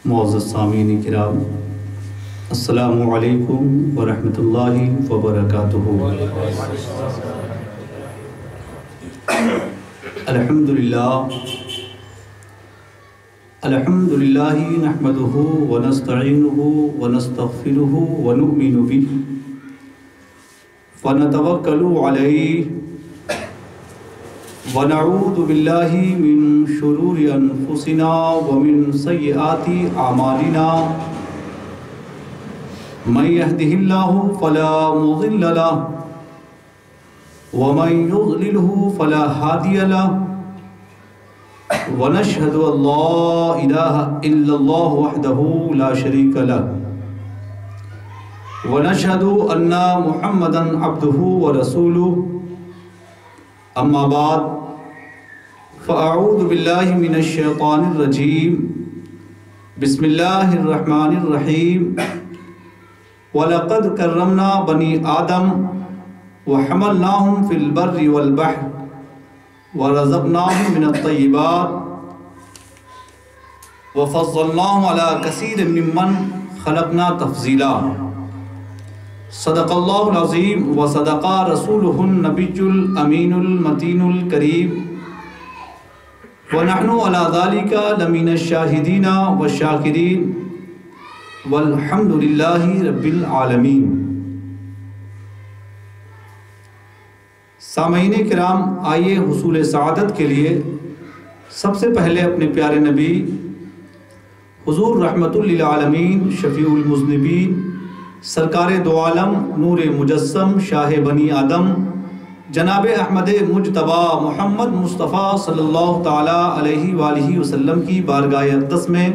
معزز سامعین کرام، السلام علیکم ورحمۃ اللہ وبرکاتہ۔ الحمدللہ نحمدہ ونستعینہ ونستغفرہ ونؤمن بہ ونتوکل علیہ ونعوذ باللہ من شرور انفسنا ومن سیئات اعمالنا، من یہدہ اللہ فلا مضل لہ ومن یضللہ فلا ہادی لہ، ونشہد ان لا الہ الا اللہ وحدہ لا شریک لہ، ونشہد ان محمدا عبدہ ورسولہ، اما بعد فاعوذ باللہ من الشیطان الرجیم، بسم اللہ الرحمن الرحیم۔ وَلَقَدْ كَرَّمْنَا بَنِي آدَمَ وَحَمَلْنَاهُمْ فِي الْبَرِّ وَالْبَحْرِ وَرَزَقْنَاهُمْ مِنَ الطَّيِّبَاتِ وَفَضَّلْنَاهُمْ عَلَى كَثِيرٍ مِّمَّنْ خَلَقْنَا تَفْضِيلًا۔ صدق اللہ العظیم وصدق رسولہ النبی الامین المتین الکریم، وَنَحْنُ عَلَى ذَلِكَ لَمِنَ الشَّاهِدِينَ وَالشَّاكِرِينَ وَالْحَمْدُ لِلَّهِ رَبِّ الْعَالَمِينَ۔ سامعین کرام، آئیے حصول سعادت کے لیے سب سے پہلے اپنے پیارے نبی حضور رحمت للعالمین شفیع المذنبین سرکار دو عالم نور مجسم شاہ بنی آدم جناب احمد مجتبی محمد مصطفیٰ صلی اللہ تعالیٰ علیہ وآلہ وسلم کی بارگاہ اقدس میں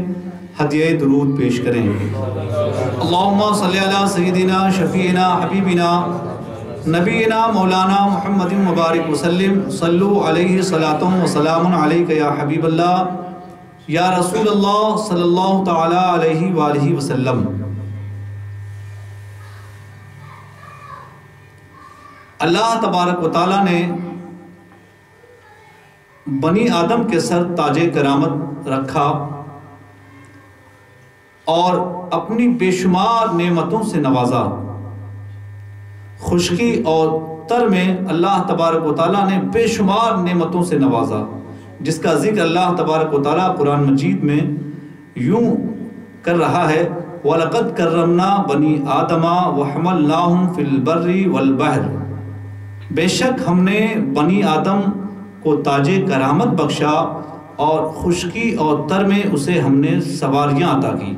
ہدیہ درود پیش کریں۔ اللہم صلی علی سیدنا شفیعنا حبیبنا نبینا مولانا محمد مبارک وسلم، صلو علیہ صلاۃ و سلام علیک یا حبیب اللہ یا رسول اللہ صلی اللہ تعالیٰ علیہ وآلہ وسلم۔ اللہ تبارک و تعالیٰ نے بنی آدم کے سر تاج کرامت رکھا اور اپنی بے شمار نعمتوں سے نوازا۔ خشکی اور تر میں اللہ تبارک و تعالیٰ نے بے شمار نعمتوں سے نوازا، جس کا ذکر اللہ تبارک و تعالیٰ قرآن مجید میں یوں کر رہا ہے، وَلَقَدْ كَرَّمْنَا بَنِي آدَمَ وَحَمَلْنَاهُمْ فِي الْبَرِّ وَالْبَحْرِ۔ بے شک ہم نے بنی آدم کو تاج کرامت بخشا اور خشکی اور تر میں اسے ہم نے سواریاں عطا کی۔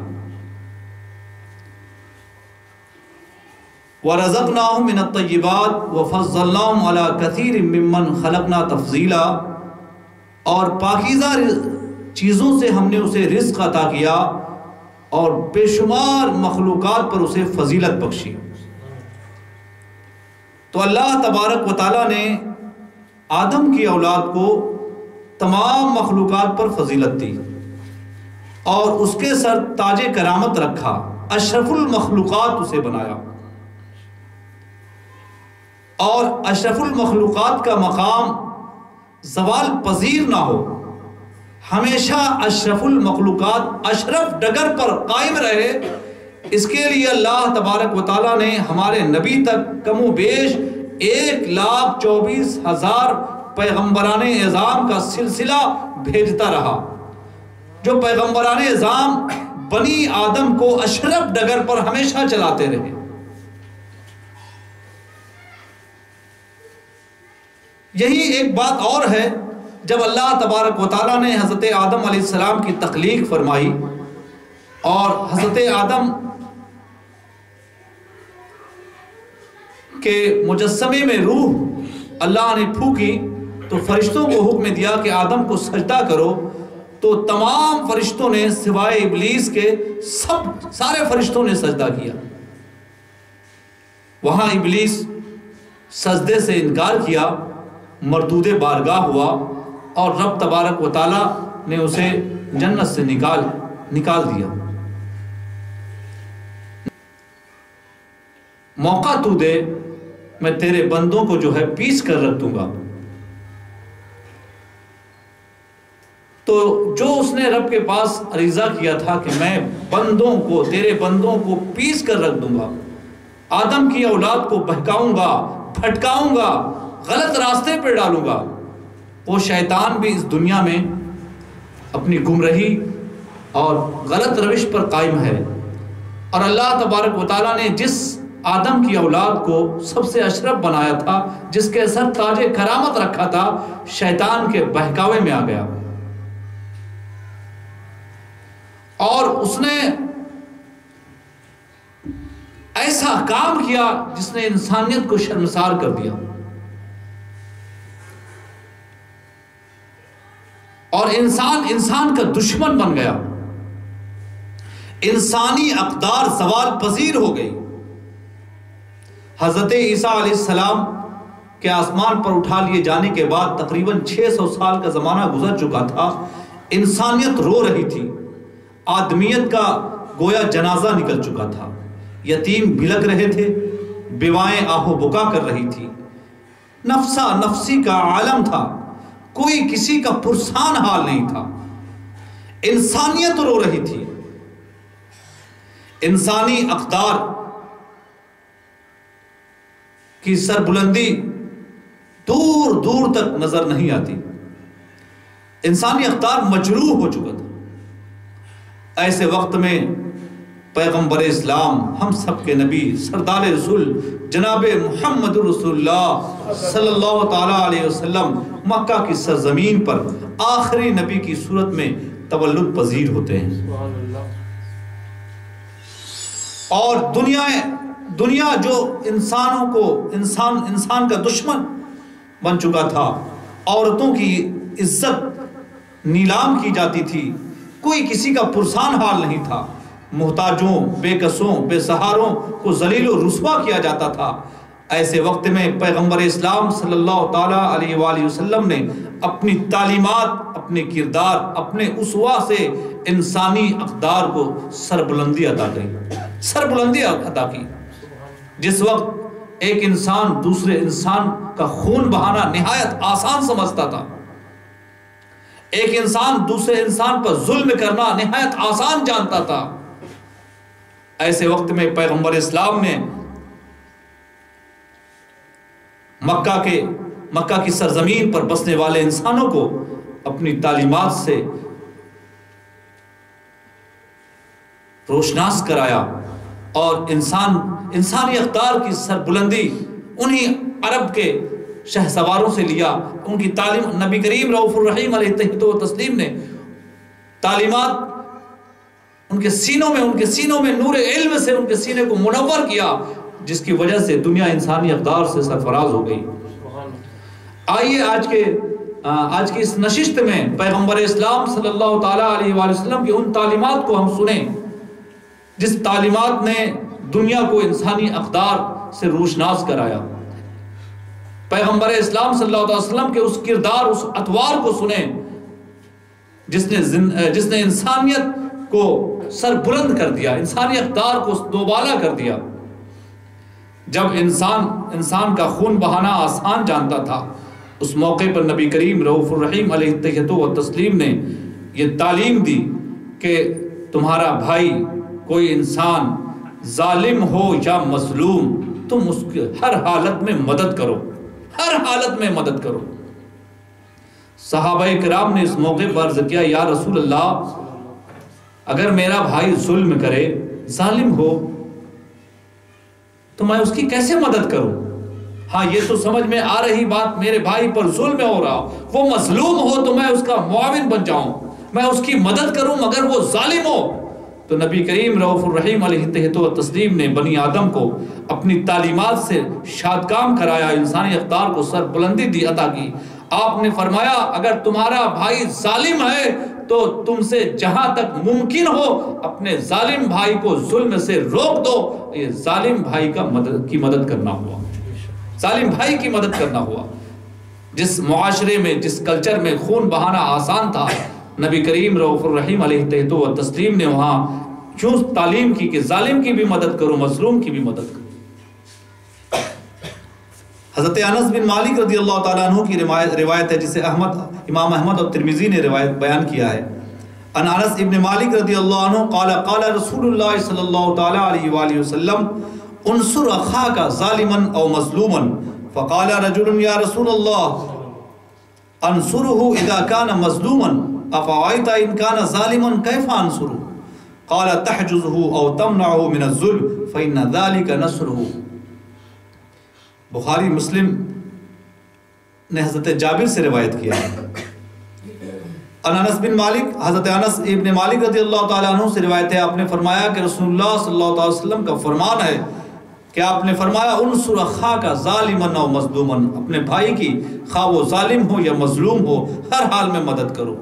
وَرَزَقْنَاهُمْ مِنَ الطَّيِّبَاتِ وَفَضَّلْنَاهُمْ عَلَى كَثِيرٍ مِّمَّنْ خَلَقْنَا تَفْضِيلًا، اور پاکیزہ چیزوں سے ہم نے اسے رزق عطا کیا اور بے شمار مخلوقات پر اسے فضیلت بخشی۔ تو اللہ تبارک و تعالیٰ نے آدم کی اولاد کو تمام مخلوقات پر فضیلت دی اور اس کے سر تاج کرامت رکھا، اشرف المخلوقات اسے بنایا، اور اشرف المخلوقات کا مقام زوال پذیر نہ ہو، ہمیشہ اشرف المخلوقات اشرف ڈگر پر قائم رہے، اس کے لیے اللہ تبارک و تعالیٰ نے ہمارے نبی تک کم و بیش 1,24,000 پیغمبران اعظام کا سلسلہ بھیجتا رہا، جو پیغمبران اعظام بنی آدم کو اشرف ڈگر پر ہمیشہ چلاتے رہے۔ یہی ایک بات اور ہے، جب اللہ تبارک و تعالیٰ نے حضرت آدم علیہ السلام کی تخلیق فرمائی اور حضرت آدم کے مجسمے میں روح اللہ نے پھونکی تو فرشتوں کو حکم دیا کہ آدم کو سجدہ کرو، تو تمام فرشتوں نے سوائے ابلیس کے سارے فرشتوں نے سجدہ کیا۔ وہاں ابلیس سجدے سے انکار کیا، مردود بارگاہ ہوا اور رب تبارک و تعالیٰ نے اسے جنت سے نکال دیا۔ موقع تو دے، میں تیرے بندوں کو جو ہے پیس کر رکھ دوں گا۔ تو تو جو اس نے رب کے پاس عریضہ کیا تھا کہ میں بندوں کو، تیرے بندوں کو پیس کر رکھ دوں گا، آدم کی اولاد کو بہکاؤں گا، بھٹکاؤں گا، غلط راستے پہ ڈالوں گا، وہ شیطان بھی اس دنیا میں اپنی گمراہی اور غلط روش پر قائم ہے۔ اور اللہ تبارک و تعالیٰ نے جس آدم کی اولاد کو سب سے اشرف بنایا تھا، جس کے سر تاج کرامت رکھا تھا، شیطان کے بہکاوے میں آ گیا اور اس نے ایسا کام کیا جس نے انسانیت کو شرمسار کر دیا، اور انسان کا دشمن بن گیا، انسانی اقدار زوال پذیر ہو گئی۔ حضرت عیسیٰ علیہ السلام کے آسمان پر اٹھا لیے جانے کے بعد تقریباً 600 سال کا زمانہ گزر چکا تھا، انسانیت رو رہی تھی، آدمیت کا گویا جنازہ نکل چکا تھا، یتیم بلک رہے تھے، بیوائیں آہ و بکا کر رہی تھی، نفسا نفسی کا عالم تھا، کوئی کسی کا پرسان حال نہیں تھا، انسانیت رو رہی تھی، انسانی اقدار کی سربلندی دور دور تک نظر نہیں آتی، انسانی اقدار مجروح ہو چکا تھا۔ ایسے وقت میں پیغمبر اسلام، ہم سب کے نبی، سردار رسول جناب محمد رسول اللہ صلی اللہ تعالیٰ علیہ وسلم مکہ کی سرزمین پر آخری نبی کی صورت میں تولد پذیر ہوتے ہیں، اور دنیا جو انسانوں کو انسان کا دشمن بن چکا تھا، عورتوں کی عزت نیلام کی جاتی تھی، کوئی کسی کا پرسان حال نہیں تھا، محتاجوں، بے کسوں، بے سہاروں کو ذلیل و رسوا کیا جاتا تھا۔ ایسے وقت میں پیغمبر اسلام صلی اللہ تعالیٰ علیہ وآلہ وسلم نے اپنی تعلیمات، اپنے کردار، اپنے اسوہ سے انسانی اقدار کو سربلندی عطا کی۔ جس وقت ایک انسان دوسرے انسان کا خون بہانا نہایت آسان سمجھتا تھا، ایک انسان دوسرے انسان پر ظلم کرنا نہایت آسان جانتا تھا، ایسے وقت میں پیغمبر اسلام نے مکہ کی سرزمین پر بسنے والے انسانوں کو اپنی تعلیمات سے روشناس کرایا، اور انسانی اقدار کی سربلندی انہی عرب کے شہسواروں سے لیا۔ ان کی تعلیم نبی کریم رؤوف الرحیم علیہ التحیۃ و تسلیم نے تعلیمات ان کے سینوں میں نور علم سے ان کے سینے کو منور کیا، جس کی وجہ سے دنیا انسانی اقدار سے سرفراز ہو گئی۔ آئیے آج کی اس نشست میں پیغمبر اسلام صلی اللہ تعالیٰ علیہ وآلہ وسلم کی ان تعلیمات کو ہم سنیں، جس تعلیمات نے دنیا کو انسانی اقدار سے روشناس کرایا۔ پیغمبر اسلام صلی اللہ علیہ وسلم کے اس کردار، اس اطوار کو سنیں جس نے انسانیت کو سر بلند کر دیا، انسانی اقدار کو دوبالا کر دیا۔ جب انسان کا خون بہانا آسان جانتا تھا، اس موقع پر نبی کریم رؤوف الرحیم علیہ التحیۃ و تسلیم نے یہ تعلیم دی کہ تمہارا بھائی کوئی انسان ظالم ہو یا مظلوم، تم اس کی ہر حالت میں مدد کرو۔ صحابہ کرام نے اس موقع پر عرض کیا، یا رسول اللہ، اگر میرا بھائی ظلم کرے، ظالم ہو، تو میں اس کی کیسے مدد کروں؟ ہاں، یہ تو سمجھ میں آ رہی بات، میرے بھائی پر ظلم ہو رہا، وہ مظلوم ہو تو میں اس کا معاون بن جاؤں، میں اس کی مدد کروں، مگر وہ ظالم ہو۔ تو نبی کریم رؤوف الرحیم علیہ التحیۃ و تسلیم نے بنی آدم کو اپنی تعلیمات سے شادکام کرایا، انسانی اقدار کو سر بلندی عطا کی۔ آپ نے فرمایا، اگر تمہارا بھائی ظالم ہے تو تم سے جہاں تک ممکن ہو اپنے ظالم بھائی کو ظلم سے روک دو۔ یہ ظالم بھائی کی مدد کرنا ہوا، ظالم بھائی کی مدد کرنا ہوا۔ جس معاشرے میں، جس کلچر میں خون بہانا آسان تھا، نبی کریم رؤوف الرحیم علیہ التحیۃ و تسلیم نے وہاں کیوں تعلیم کی کہ ظالم کی بھی مدد کرو، مظلوم کی بھی مدد کرو۔ حضرت انس بن مالک رضی اللہ تعالیٰ عنہ کی روایت ہے جسے امام احمد اور ترمذی نے روایت بیان کیا ہے. ان انس ابن مالک رضی اللہ عنہ قال قال رسول اللہ صلی اللہ تعالیٰ علیہ وآلہ وسلم انصر اخاک ظالما او مظلوما فقال رجل یا رسول اللہ انصره اذا كان مظلوما افرأيت ان كان ظالما كيف انصره قال تحجزه او تمنعه من الظلم فإن ذلك نصره. بخاری مسلم نے حضرت جابر سے روایت کیا ہے. انس بن مالک حضرت انس ابن مالک رضی اللہ تعالیٰ عنہ سے روایت ہے, آپ نے فرمایا کہ رسول اللہ صلی اللہ علیہ وسلم کا فرمان ہے کہ آپ نے فرمایا انصر اخاک ظالما او مظلوما, اپنے بھائی کی خواہ وہ ظالم ہو یا مظلوم ہو ہر حال میں مدد کرو.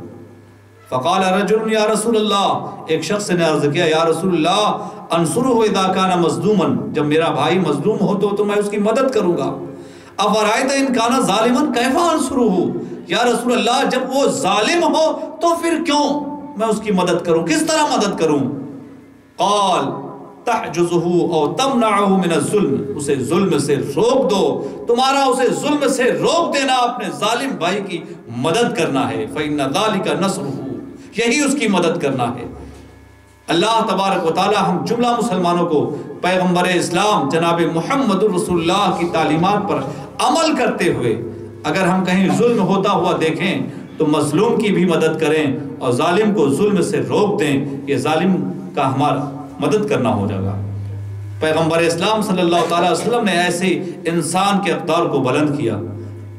فقال رجل یا رسول اللہ, ایک شخص نے عرض کیا یا رسول اللہ انصرہ اذا کان مظلوما, جب میرا بھائی مظلوم ہو تو میں اس کی مدد کروں گا. افرأیت ان کان ظالما کیف انصرہ, یا رسول اللہ جب وہ ظالم ہو تو پھر کیوں میں اس کی مدد کروں, کس طرح مدد کروں. قال تحجزہ او تمنعہ من الظلم, اسے ظلم سے روک دو, تمہارا اسے ظلم سے روک دینا اپنے ظالم بھائی کی مدد کرنا ہے. فإن ذلك نصرہ, یہی اس کی مدد کرنا ہے. اللہ تبارک و تعالی ہم جملہ مسلمانوں کو پیغمبر اسلام جناب محمد رسول اللہ کی تعلیمات پر عمل کرتے ہوئے اگر ہم کہیں ظلم ہوتا ہوا دیکھیں تو مظلوم کی بھی مدد کریں اور ظالم کو ظلم سے روک دیں. یہ ظالم کا ہمارا مدد کرنا ہو جائے گا. پیغمبر اسلام صلی اللہ تعالی وسلم نے ایسے انسان کے اقدار کو بلند کیا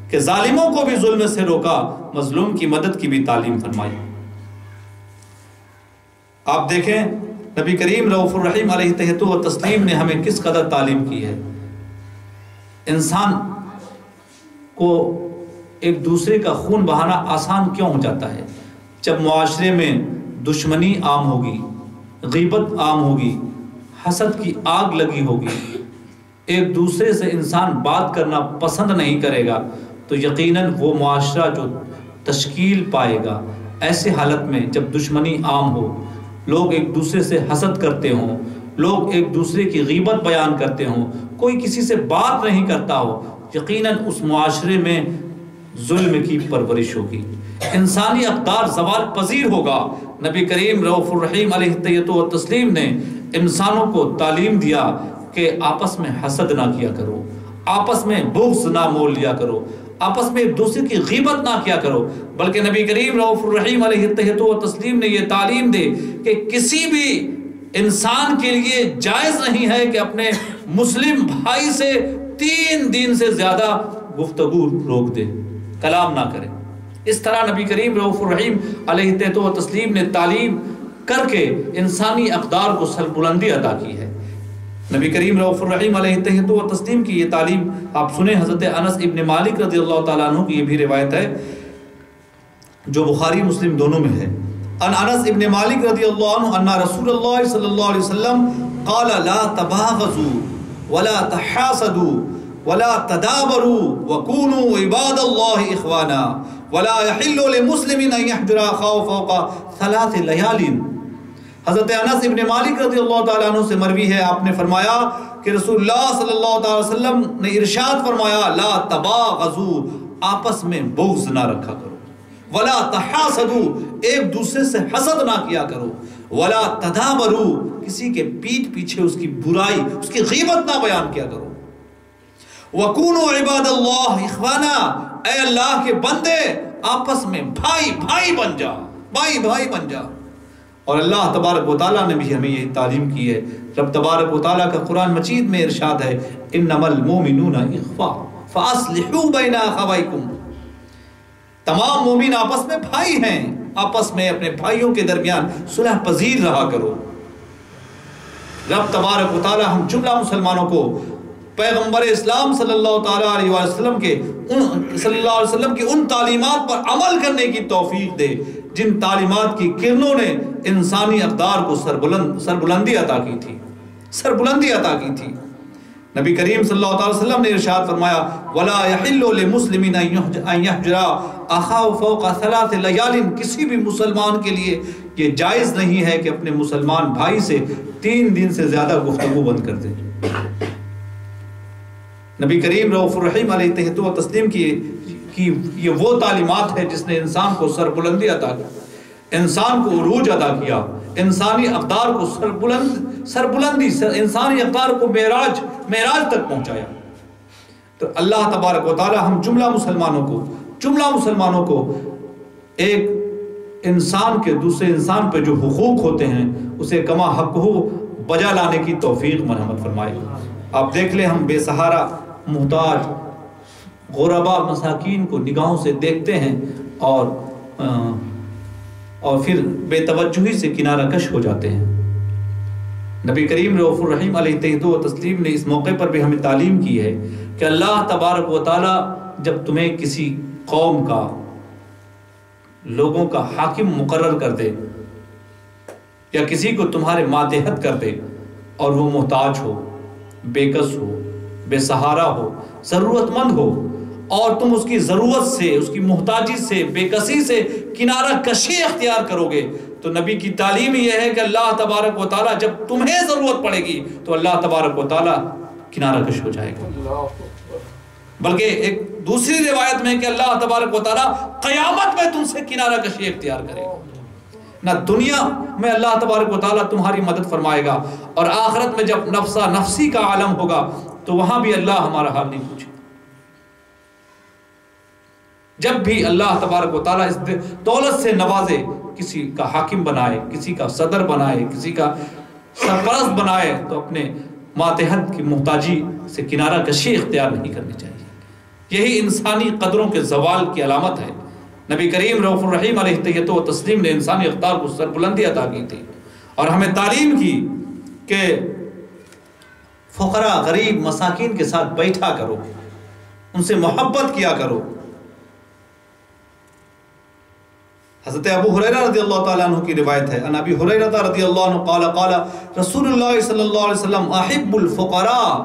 کہ ظالموں کو بھی ظلم سے روکا, مظلوم کی مدد کی بھی تعلیم فرمائی. آپ دیکھیں نبی کریم رؤوف الرحیم علیہ تحت و تسلیم نے ہمیں کس قدر تعلیم کی ہے. انسان کو ایک دوسرے کا خون بہانا آسان کیوں ہو جاتا ہے؟ جب معاشرے میں دشمنی عام ہوگی, غیبت عام ہوگی, حسد کی آگ لگی ہوگی, ایک دوسرے سے انسان بات کرنا پسند نہیں کرے گا تو یقیناً وہ معاشرہ جو تشکیل پائے گا, ایسے حالت میں جب دشمنی عام ہو, لوگ ایک دوسرے سے حسد کرتے ہوں, لوگ ایک دوسرے کی غیبت بیان کرتے ہوں, کوئی کسی سے بات نہیں کرتا ہو, یقیناً اس معاشرے میں ظلم کی پرورش ہوگی, انسانی اقدار زوال پذیر ہوگا. نبی کریم رؤوف الرحیم علیہ التحیۃ و تسلیم نے انسانوں کو تعلیم دیا کہ آپس میں حسد نہ کیا کرو, آپس میں بغض نہ مول لیا کرو, آپس میں ایک دوسرے کی غیبت نہ کیا کرو, بلکہ نبی کریم رؤوف الرحیم علیہ التحیۃ و تسلیم نے یہ تعلیم دے کہ کسی بھی انسان کے لیے جائز نہیں ہے کہ اپنے مسلم بھائی سے 3 دن سے زیادہ گفتگو روک دے, کلام نہ کرے. اس طرح نبی کریم رؤوف الرحیم علیہ التحیۃ و تسلیم نے تعلیم کر کے انسانی اقدار کو سربلندی عطا کی ہے. نبی کریم رؤوف الرحیم علیہ التحیۃ و تسلیم کی یہ تعلیم آپ سنیں. حضرت انس ابن مالک رضی اللہ تعالیٰ عنہ کی یہ بھی روایت ہے جو بخاری مسلم دونوں میں ہے. ان انس ابن مالک رضی اللہ عنہ ان رسول اللہ صلی اللہ علیہ وسلم قال لا تباغضوا ولا تحاسدوا ولا تدابروا وكونوا عباد الله اخوانا ولا يحل لمسلم ان يحجر اخاه فوق 3 ليال. حضرت انس ابن مالک رضی اللہ تعالیٰ عنہ سے مروی ہے, آپ نے فرمایا کہ رسول اللہ صلی اللہ تعالی وسلم نے ارشاد فرمایا لا تباغضوا, آپس میں بغض نہ رکھا کرو, ولا تحاسدوا, ایک دوسرے سے حسد نہ کیا کرو, ولا تدابروا, کسی کے پیٹھ پیچھے اس کی برائی, اس کی غیبت نہ بیان کیا کرو. وَكُونُوا عِبَادَ اللَّهِ إِخْوَانًا, اے اللہ کے بندے آپس میں بھائی بھائی بن جا, بھائی بھائی بن جا. اور اللہ تبارک و تعالیٰ نے بھی ہمیں یہ تعلیم کی ہے. رب تبارک و تعالیٰ کا قرآن مجید میں ارشاد ہے إِنَّمَا الْمُؤْمِنُونَ إِخْوَةٌ فَأَصْلِحُوا بَيْنَ أَخَوَيْكُمْ, تمام مومن آپس میں بھائی ہیں, آپس میں اپنے بھائیوں کے درمیان صلح پذیر رہا کرو. رب تبارک و تعالیٰ ہم جملہ مسلمانوں کو پیغمبر اسلام صلی اللہ تعالیٰ علیہ وسلم کی ان تعلیمات پر عمل کرنے کی توفیق دے جن تعلیمات کی کرنوں نے انسانی اقدار کو سربلندی عطا کی تھی, سربلندی عطا کی تھی. نبی کریم صلی اللہ علیہ وسلم نے ارشاد فرمایا وَلَا يَحِلُّ لِمُسْلِمٍ أَن يَحْجُرَ أَخَاهُ فَوْقَ 3 لَيَالٍ, کسی بھی مسلمان کے لیے یہ جائز نہیں ہے کہ اپنے مسلمان بھائی سے 3 دن سے زیادہ گفتگو بند کر دے. نبی کریم رؤوف الرحیم علیہ تہت و تسلیم کی یہ وہ تعلیمات ہے جس نے انسان کو سربلندی عطا کی، انسان کو عروج عطا کیا، انسانی اقدار کو سربلندی انسانی اقدار کو معراج تک پہنچایا۔ تو اللہ تبارک و تعالی ہم جملہ مسلمانوں کو ایک انسان کے دوسرے انسان پہ جو حقوق ہوتے ہیں اسے کما حق ہو بجا لانے کی توفیق مرحمت فرمائے۔ آپ دیکھ لیں، ہم بے سہارا، محتاج، غربا، مساکین کو نگاہوں سے دیکھتے ہیں اور پھر بے توجہی سے کنارہ کش ہو جاتے ہیں۔ نبی کریم رؤوف الرحیم علیہ تہت و تسلیم نے اس موقع پر بھی ہمیں تعلیم کی ہے کہ اللہ تبارک و تعالی جب تمہیں کسی قوم کا، لوگوں کا حاکم مقرر کر دے یا کسی کو تمہارے ماتحت کر دے اور وہ محتاج ہو، بے کس ہو، بے سہارا ہو، ضرورت مند ہو، اور تم اس کی ضرورت سے، اس کی محتاجی سے، بے کسی سے کنارہ کشی اختیار کرو گے، تو نبی کی تعلیم یہ ہے کہ اللہ تبارک و تعالیٰ جب تمہیں ضرورت پڑے گی تو اللہ تبارک و تعالیٰ کنارہ کش ہو جائے گا۔ بلکہ ایک دوسری روایت میں کہ اللہ تبارک و تعالیٰ قیامت میں تم سے کنارہ کشی اختیار کرے گا۔ نہ دنیا میں اللہ تبارک و تعالیٰ تمہاری مدد فرمائے گا، اور آخرت میں جب نفسا نفسی کا عالم ہوگا تو وہاں بھی اللہ ہمارا حال نہیں پوچھے۔ جب بھی اللہ تبارک و تعالیٰ اس دولت سے نوازے، کسی کا حاکم بنائے، کسی کا صدر بنائے، کسی کا سرپرست بنائے، تو اپنے ماتحت کی محتاجی سے کنارہ کشی اختیار نہیں کرنی چاہیے۔ یہی انسانی قدروں کے زوال کی علامت ہے۔ نبی کریم رؤوف الرحیم علیہ تہت و تسلیم نے انسانی اقدار کو سربلندی عطا کی تھی اور ہمیں تعلیم کی کہ فقراء، غریب، مساکین کے ساتھ بیٹھا کرو، ان سے محبت کیا کرو۔ حضرت ابو ہریرہ رضی اللہ تعالیٰ عنہ کی روایت ہے، ان ابی ہریرہ رضی اللہ عنہ قال قال رسول اللہ صلی اللہ علیہ وسلم احب الفقراء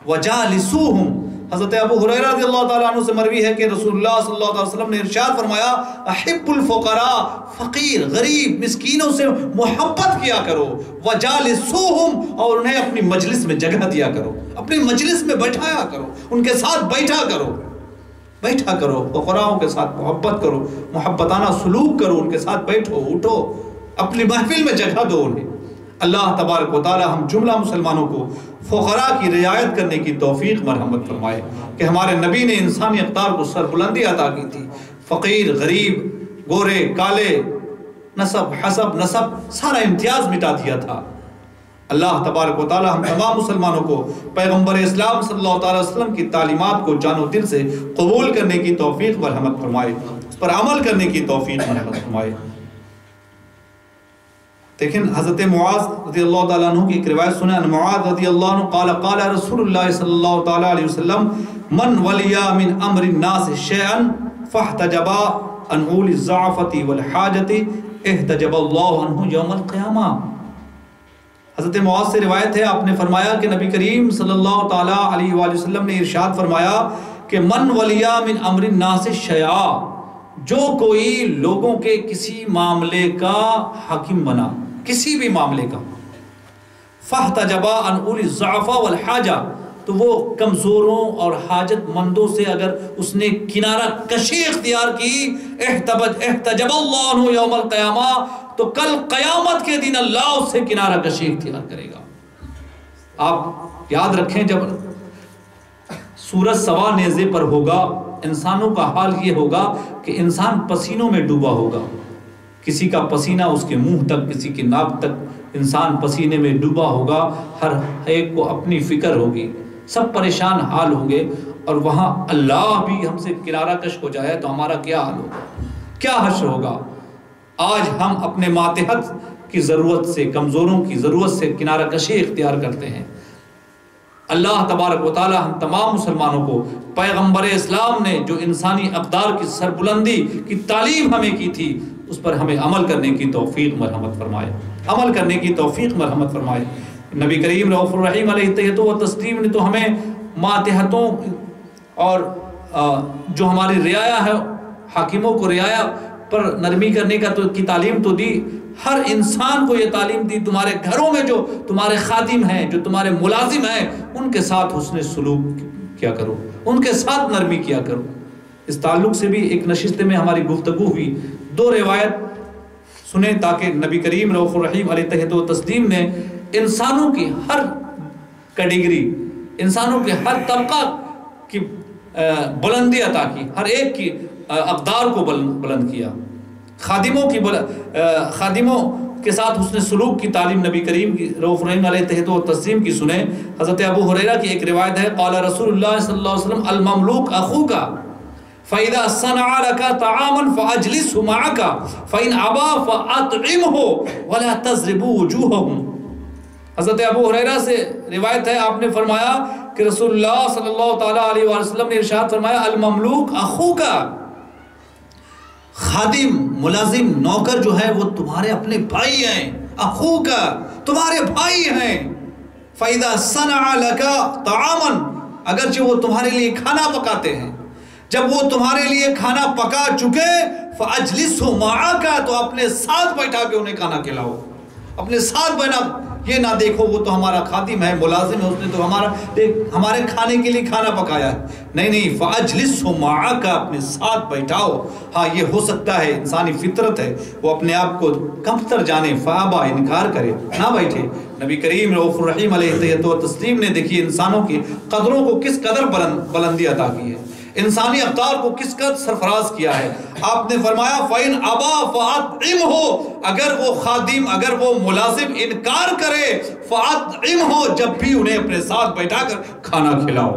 وجالسوہم۔ حضرت ابو ہریرہ رضی اللہ تعالیٰ عنہ سے مروی ہے کہ رسول اللہ صلی اللہ علیہ وسلم نے ارشاد فرمایا، احب الفقراء، فقیر، غریب، مسکینوں سے محبت کیا کرو، وجالسوہم، اور انہیں اپنی مجلس میں جگہ دیا کرو، اپنی مجلس میں بیٹھایا کرو، ان کے ساتھ بیٹھا کرو، فقراؤں کے ساتھ محبت کرو، محبتانہ سلوک کرو، ان کے ساتھ بیٹھو، اٹھو، اپنی محفل میں جگہ دو انہیں۔ اللہ تبارک و تعالی ہم جملہ مسلمانوں کو فقراء کی رعایت کرنے کی توفیق مرحمت فرمائے کہ ہمارے نبی نے انسانی اقدار کو سربلندی عطا کی تھی۔ فقیر، غریب، گورے، کالے، نسب، حسب، نسب، سارا امتیاز مٹا دیا تھا۔ اللہ تبارک و تعالی ہم تمام مسلمانوں کو پیغمبر اسلام صلی اللہ علیہ وسلم کی تعلیمات کو جان و دل سے قبول کرنے کی توفیق مرحمت فرمائے، اس پر عمل کرنے کی توفیق مرحمت فرمائے۔ لیکن حضرت معاذ رضی اللہ تعالیٰ عنہ کی ایک روایت سنیں، ان معاذ رضی اللہ عنہ قال قال رسول اللہ صلی اللہ تعالیٰ علیہ وسلم من ولیا من امر الناس شیئا فاحتجبا عن اول الضعفۃ والحاجۃ احتجب اللہ عنہ یوم القیامہ۔ حضرت معاذ سے روایت ہے، آپ نے فرمایا کہ نبی کریم صلی اللہ تعالیٰ علیہ وآلہ وسلم نے ارشاد فرمایا کہ من ولیا من امر الناس شیئا، جو کوئی لوگوں کے کسی معاملے کا حاکم بنا، کسی بھی معاملے کا، فاحتجبا عن اول الضعف والحاجہ، تو وہ کمزوروں اور حاجت مندوں سے اگر اس نے کنارہ کشی اختیار کی، احتجب اللہ عنہ یوم القیامہ، تو کل قیامت کے دن اللہ اس سے کنارہ کشی اختیار کرے گا۔ آپ یاد رکھیں، جب سورج سوا نیزے پر ہوگا، انسانوں کا حال یہ ہوگا کہ انسان پسینوں میں ڈوبا ہوگا، کسی کا پسینہ اس کے منہ تک، کسی کی ناک تک، انسان پسینے میں ڈوبا ہوگا، ہر ایک کو اپنی فکر ہوگی، سب پریشان حال ہوں گے، اور وہاں اللہ بھی ہم سے کنارہ کش ہو جائے تو ہمارا کیا حال ہوگا، کیا حشر ہوگا۔ آج ہم اپنے ماتحت کی ضرورت سے، کمزوروں کی ضرورت سے کنارہ کشی اختیار کرتے ہیں۔ اللہ تبارک و تعالی ہم تمام مسلمانوں کو پیغمبر اسلام نے جو انسانی اقدار کی سربلندی کی تعلیم ہمیں کی تھی، اس پر ہمیں عمل کرنے کی توفیق مرحمت فرمائے، عمل کرنے کی توفیق مرحمت فرمائے۔ نبی کریم رؤوف الرحیم علیہ تہت و تسلیم نے تو ہمیں ماتحتوں اور جو ہماری رعایا ہے، حاکموں کو رعایا پر نرمی کرنے کی تعلیم تو دی، ہر انسان کو یہ تعلیم دی، تمہارے گھروں میں جو تمہارے خادم ہیں، جو تمہارے ملازم ہیں، ان کے ساتھ حسن سلوک کیا کرو، ان کے ساتھ نرمی کیا کرو۔ اس تعلق سے بھی ایک نشست میں ہماری گفتگو ہوئی، 2 روایت سنیں تاکہ نبی کریم رؤوف الرحیم علیہ تہت و تسلیم نے انسانوں کی ہر کیٹیگری، انسانوں کے ہر طبقہ کی بلندی عطا کی، ہر ایک کی اقدار کو بلند کیا، خادموں کے ساتھ حسن سلوک کی تعلیم نبی کریم کی رؤوف الرحیم علیہ تہت و تسلیم کی سنیں۔ حضرت ابو ہریرہ کی ایک روایت ہے، قال رسول اللہ صلی اللہ علیہ وسلم المملوک اخوک فَإِذَا صَنَعَ لَكَ طَعَامًا فَأَجْلِسْهُ مَعَكَ فَإِنْ أَبَى فَأَطْعِمْهُ وَلَا تَضْرِبُوا وُجُوهَهُمْ۔ حضرت ابو ہریرہ سے روایت ہے، آپ نے فرمایا کہ رسول اللہ صلی اللہ تعالیٰ علیہ وسلم نے ارشاد فرمایا المملوک اخوک، خادم، ملازم، نوکر جو ہے وہ تمہارے اپنے بھائی ہیں، اخوک تمہارے بھائی ہیں۔ فَإِذَا صَنَعَ لَكَ طَعَامًا، اگرچہ وہ تمہارے لیے کھانا پکاتے ہیں، جب وہ تمہارے لیے کھانا پکا چکے فَأَجْلِسْهُ مَعَكَ، تو اپنے ساتھ بیٹھا کے انہیں کھانا کھلاؤ، اپنے ساتھ بیٹھا، یہ نہ دیکھو وہ تو ہمارا خادم ہے، ملازم ہے، اس نے تو ہمارے کھانے کے لیے کھانا پکایا ہے، نہیں فَأَجْلِسْهُ مَعَكَ، اپنے ساتھ بیٹھاؤ۔ ہاں یہ ہو سکتا ہے، انسانی فطرت ہے، وہ اپنے آپ کو کمتر جانے، فَأَبَى، انکار کرے، نہ بیٹھے۔ نبی کریم رؤوف الرحیم علیہ تہت و تسلیم نے دیکھیے انسانوں کی قدروں کو کس قدر بلندی عطا کی ہے، انسانی اقدار کو کس قدر سرفراز کیا ہے۔ آپ نے فرمایا فَإِنْ أَبَى فَأَطْعِمْهُ، اگر وہ خادم، اگر وہ ملازم انکار کرے فَأَطْعِمْهُ، جب بھی انہیں اپنے ساتھ بیٹھا کر کھانا کھلاؤ۔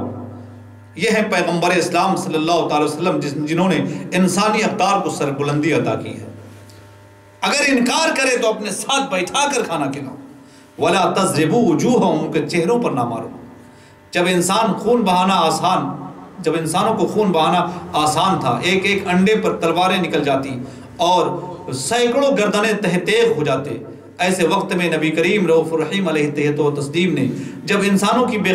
یہ ہے پیغمبر اسلام صلی اللہ تعالی وسلم جنہوں نے انسانی اقدار کو سربلندی عطا کی ہے۔ اگر انکار کرے تو اپنے ساتھ بیٹھا کر کھانا کھلاؤ۔ وَلَا تَضْرِبُوا وُجُوهَهُمْ، ان کے چہروں پر نہ مارو۔ جب انسانوں کو خون بہانا آسان تھا، ایک ایک انڈے پر تلواریں نکل جاتی اور سینکڑوں گردنیں تہ تیغ ہو جاتے، ایسے وقت میں نبی کریم رؤوف الرحیم علیہ تہت و تسلیم نے جب انسانوں کی بے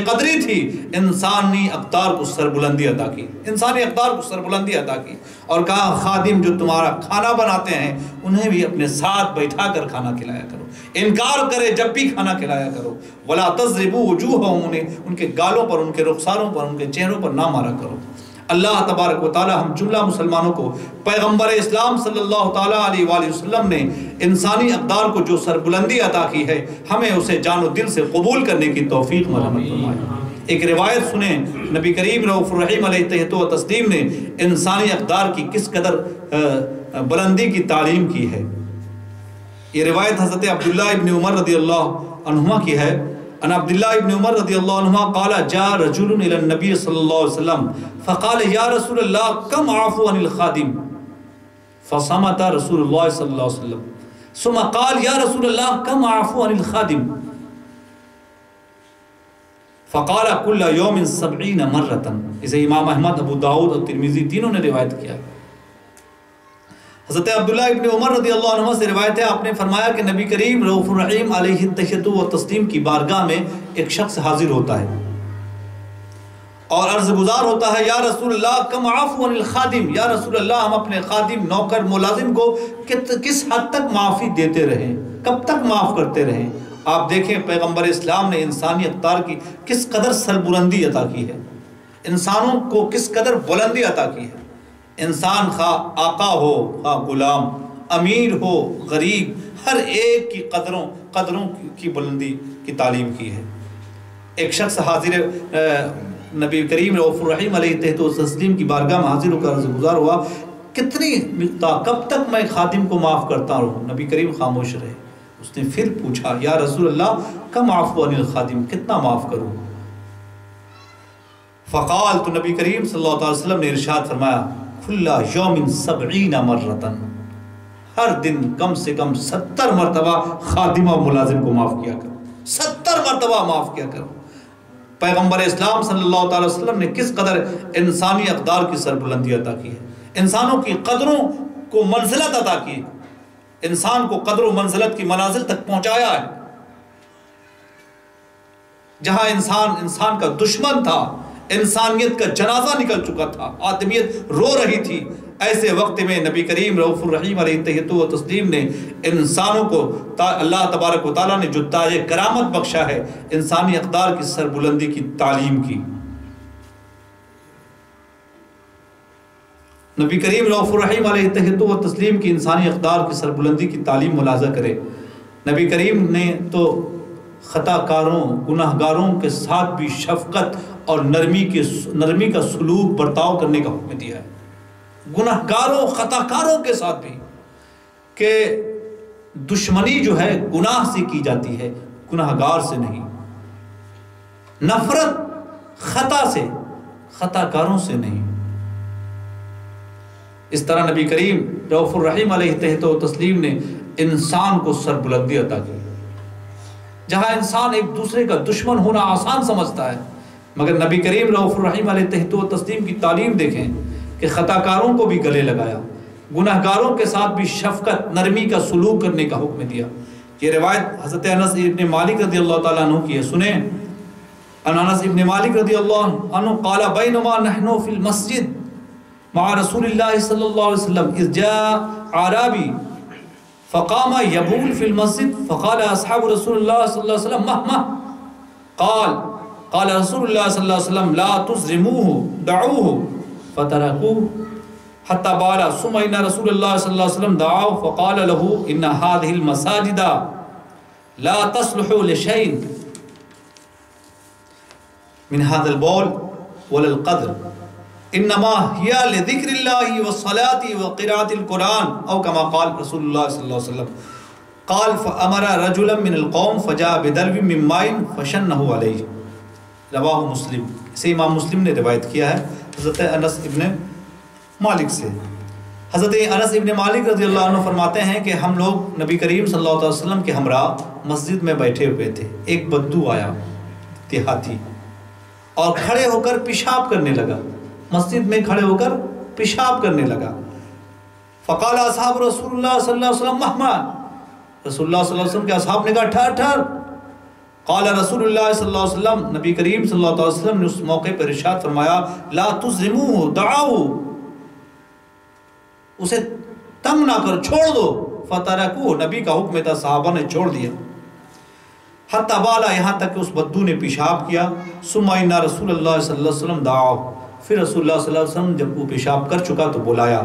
قدری تھی، انسانی اقدار کو سربلندی عطا کی، انسانی اقدار کو سربلندی عطا کی، اور کہا خادم جو تمہارا کھانا بناتے ہیں انہیں بھی اپنے ساتھ بیٹھا کر کھانا کھلایا کرو، انکار کرے جب بھی کھانا کھلایا کرو۔ وَلَا تَضْرِبُوا وُجُوهَهُمْ، ان کے گالوں پر، ان کے رخساروں پر، ان کے چہروں پر نہ مارا کرو۔ اللہ تبارک و تعالی ہم جملہ مسلمانوں کو پیغمبر اسلام صلی اللہ تعالیٰ علیہ وآلہ وسلم نے انسانی اقدار کو جو سربلندی عطا کی ہے، ہمیں اسے جان و دل سے قبول کرنے کی توفیق مرحمت فرمائے۔ ایک روایت سنیں، نبی کریم رؤوف الرحیم علیہ تہت و تسلیم نے انسانی اقدار کی کس قدر بلندی کی تعلیم کی ہے۔ یہ روایت حضرت عبداللہ ابن عمر رضی اللہ عنہما کی ہے۔ ان عبداللہ ابن عمر رضی اللہ عنہ قال جاء رجل الى النبی صلی اللہ علیہ وسلم فقال یا رسول اللہ کم عفو عن الخادم فصمت رسول اللہ صلی اللہ علیہ وسلم ثم قال یا رسول اللہ کم عفو عن الخادم فقال کل یوم 70 مرتا۔ اسے امام احمد، ابو داؤد اور ترمذی تینوں نے روایت کیا۔ حضرت عبداللہ ابن عمر رضی اللہ عنہ سے روایت ہے، آپ نے فرمایا کہ نبی کریم رؤوف الرحیم علیہ تہت و تسلیم کی بارگاہ میں ایک شخص حاضر ہوتا ہے اور عرض گزار ہوتا ہے، یا رسول اللہ کم عفو عن الخادم، یا رسول اللہ ہم اپنے خادم، نوکر، ملازم کو کس حد تک معافی دیتے رہیں، کب تک معاف کرتے رہیں۔ آپ دیکھیں پیغمبر اسلام نے انسانی اقدار کی کس قدر سربلندی عطا کی ہے، انسانوں کو کس قدر بلندی عطا کی ہے۔ انسان خواہ آقا ہو، خواہ غلام، امیر ہو، غریب، ہر ایک کی قدروں کی بلندی کی تعلیم کی ہے۔ ایک شخص حاضر نبی کریم رؤوف الرحیم علیہ تہت و تسلیم کی بارگاہ میں حاضر ہو کر عرض گزار ہوا، کتنی مقدار، کب تک میں خادم کو معاف کرتا رہوں؟ نبی کریم خاموش رہے۔ اس نے پھر پوچھا، یا رسول اللہ کم عفو عن الخادم، کتنا معاف کروں؟ فقال، تو نبی کریم صلی اللہ علیہ وسلم نے ارشاد فرمایا، کل یوم 70 مرتن، ہر دن کم سے کم 70 مرتبہ خادم و ملازم کو معاف کیا کرو، 70 مرتبہ معاف کیا کرو۔ پیغمبر اسلام صلی اللہ تعالی وسلم نے کس قدر انسانی اقدار کی سربلندی عطا کی ہے، انسانوں کی قدروں کو منزلت عطا کی، انسان کو قدر و منزلت کی منازل تک پہنچایا ہے۔ جہاں انسان کا دشمن تھا، انسانیت کا جنازہ نکل چکا تھا، آدمیت رو رہی تھی، ایسے وقت میں نبی کریم رؤوف الرحیم علیہ تہت و تسلیم نے انسانوں کو اللہ تبارک و تعالیٰ نے جو تاج کرامت بخشا ہے، انسانی اقدار کی سربلندی کی تعلیم کی۔ نبی کریم رؤوف الرحیم علیہ تہۃ و تسلیم کی انسانی اقدار کی سربلندی کی تعلیم ملاحظہ کرے۔ نبی کریم نے تو خطا کاروں گناہ گاروں کے ساتھ بھی شفقت اور نرمی کا سلوک برتاؤ کرنے کا حکم دیا ہے، گناہ گاروں خطا کاروں کے ساتھ بھی، کہ دشمنی جو ہے گناہ سے کی جاتی ہے، گناہ گار سے نہیں، نفرت خطا سے، خطا کاروں سے نہیں۔ اس طرح نبی کریم رؤوف الرحیم علیہ تہۃ و تسلیم نے انسان کو سربلندی عطا کی۔ جہاں انسان ایک دوسرے کا دشمن ہونا آسان سمجھتا ہے، مگر نبی کریم رؤوف الرحیم علیہ تہۃ و تسلیم کی تعلیم دیکھیں کہ خطا کاروں کو بھی گلے لگایا، گناہ گاروں کے ساتھ بھی شفقت نرمی کا سلوک کرنے کا حکم دیا۔ یہ روایت حضرت انس ابن مالک رضی اللہ تعالیٰ عنہ کی ہے، سنیں۔ انس ابن مالک رضی اللہ عنہ قال بینما نحن فی المسجد مع رسول اللہ صلی اللہ علیہ وسلم اذ جاء اعرابی فقام يبول في المسجد فقال اصحاب رسول الله صلی اللہ علیہ وسلم مهما قال رسول اللہ صلی اللہ علیہ وسلم لا تزرموه دعوه فتركوه حتى بال ثم ان رسول اللہ صلی اللہ علیہ وسلم دعاه فقال له ان هذه المساجد لا تصلح لشيء من هذا البول ولا القدر انما هي لذکر اللہ والصلاة وقراءة القرآن او كما قال رسول اللہ صلی اللہ علیہ وسلم قال فامر رجلا من القوم فجاء بدلو من ماء فشنه علیہ، رواہ مسلم۔ اسے امام مسلم نے روایت کیا ہے حضرت انس ابن مالک سے۔ حضرت انس ابن مالک رضی اللہ عنہ فرماتے ہیں کہ ہم لوگ نبی کریم صلی اللہ علیہ وسلم کے ہمراہ مسجد میں بیٹھے ہوئے تھے، ایک بدو آیا دیہاتی اور کھڑے ہو کر پیشاب کرنے لگا، مسجد میں کھڑے ہو کر پیشاب کرنے لگا۔ فقال اصحاب رسول اللہ صلی اللہ علیہ وسلم مهما، رسول اللہ صلی اللہ علیہ وسلم کے اصحاب نے کہا ٹھہر ٹھہر۔ قال رسول اللہ صلی اللہ علیہ وسلم، نبی کریم صلی اللہ علیہ وسلم نے اس موقع پر ارشاد فرمایا لا تزرموه دعوه، اسے تنگ نہ کر، چھوڑ دو۔ فترکوه، نبی کا حکم تھا، صحابہ نے چھوڑ دیا۔ حتی بالا، یہاں تک کہ اس بدو نے پیشاب کیا۔ ثم ان رسول اللہ صلی اللہ علیہ وسلم دعاه، پھر رسول اللہ صلی اللہ علیہ وسلم جب وہ پیشاب کر چکا تو بلایا۔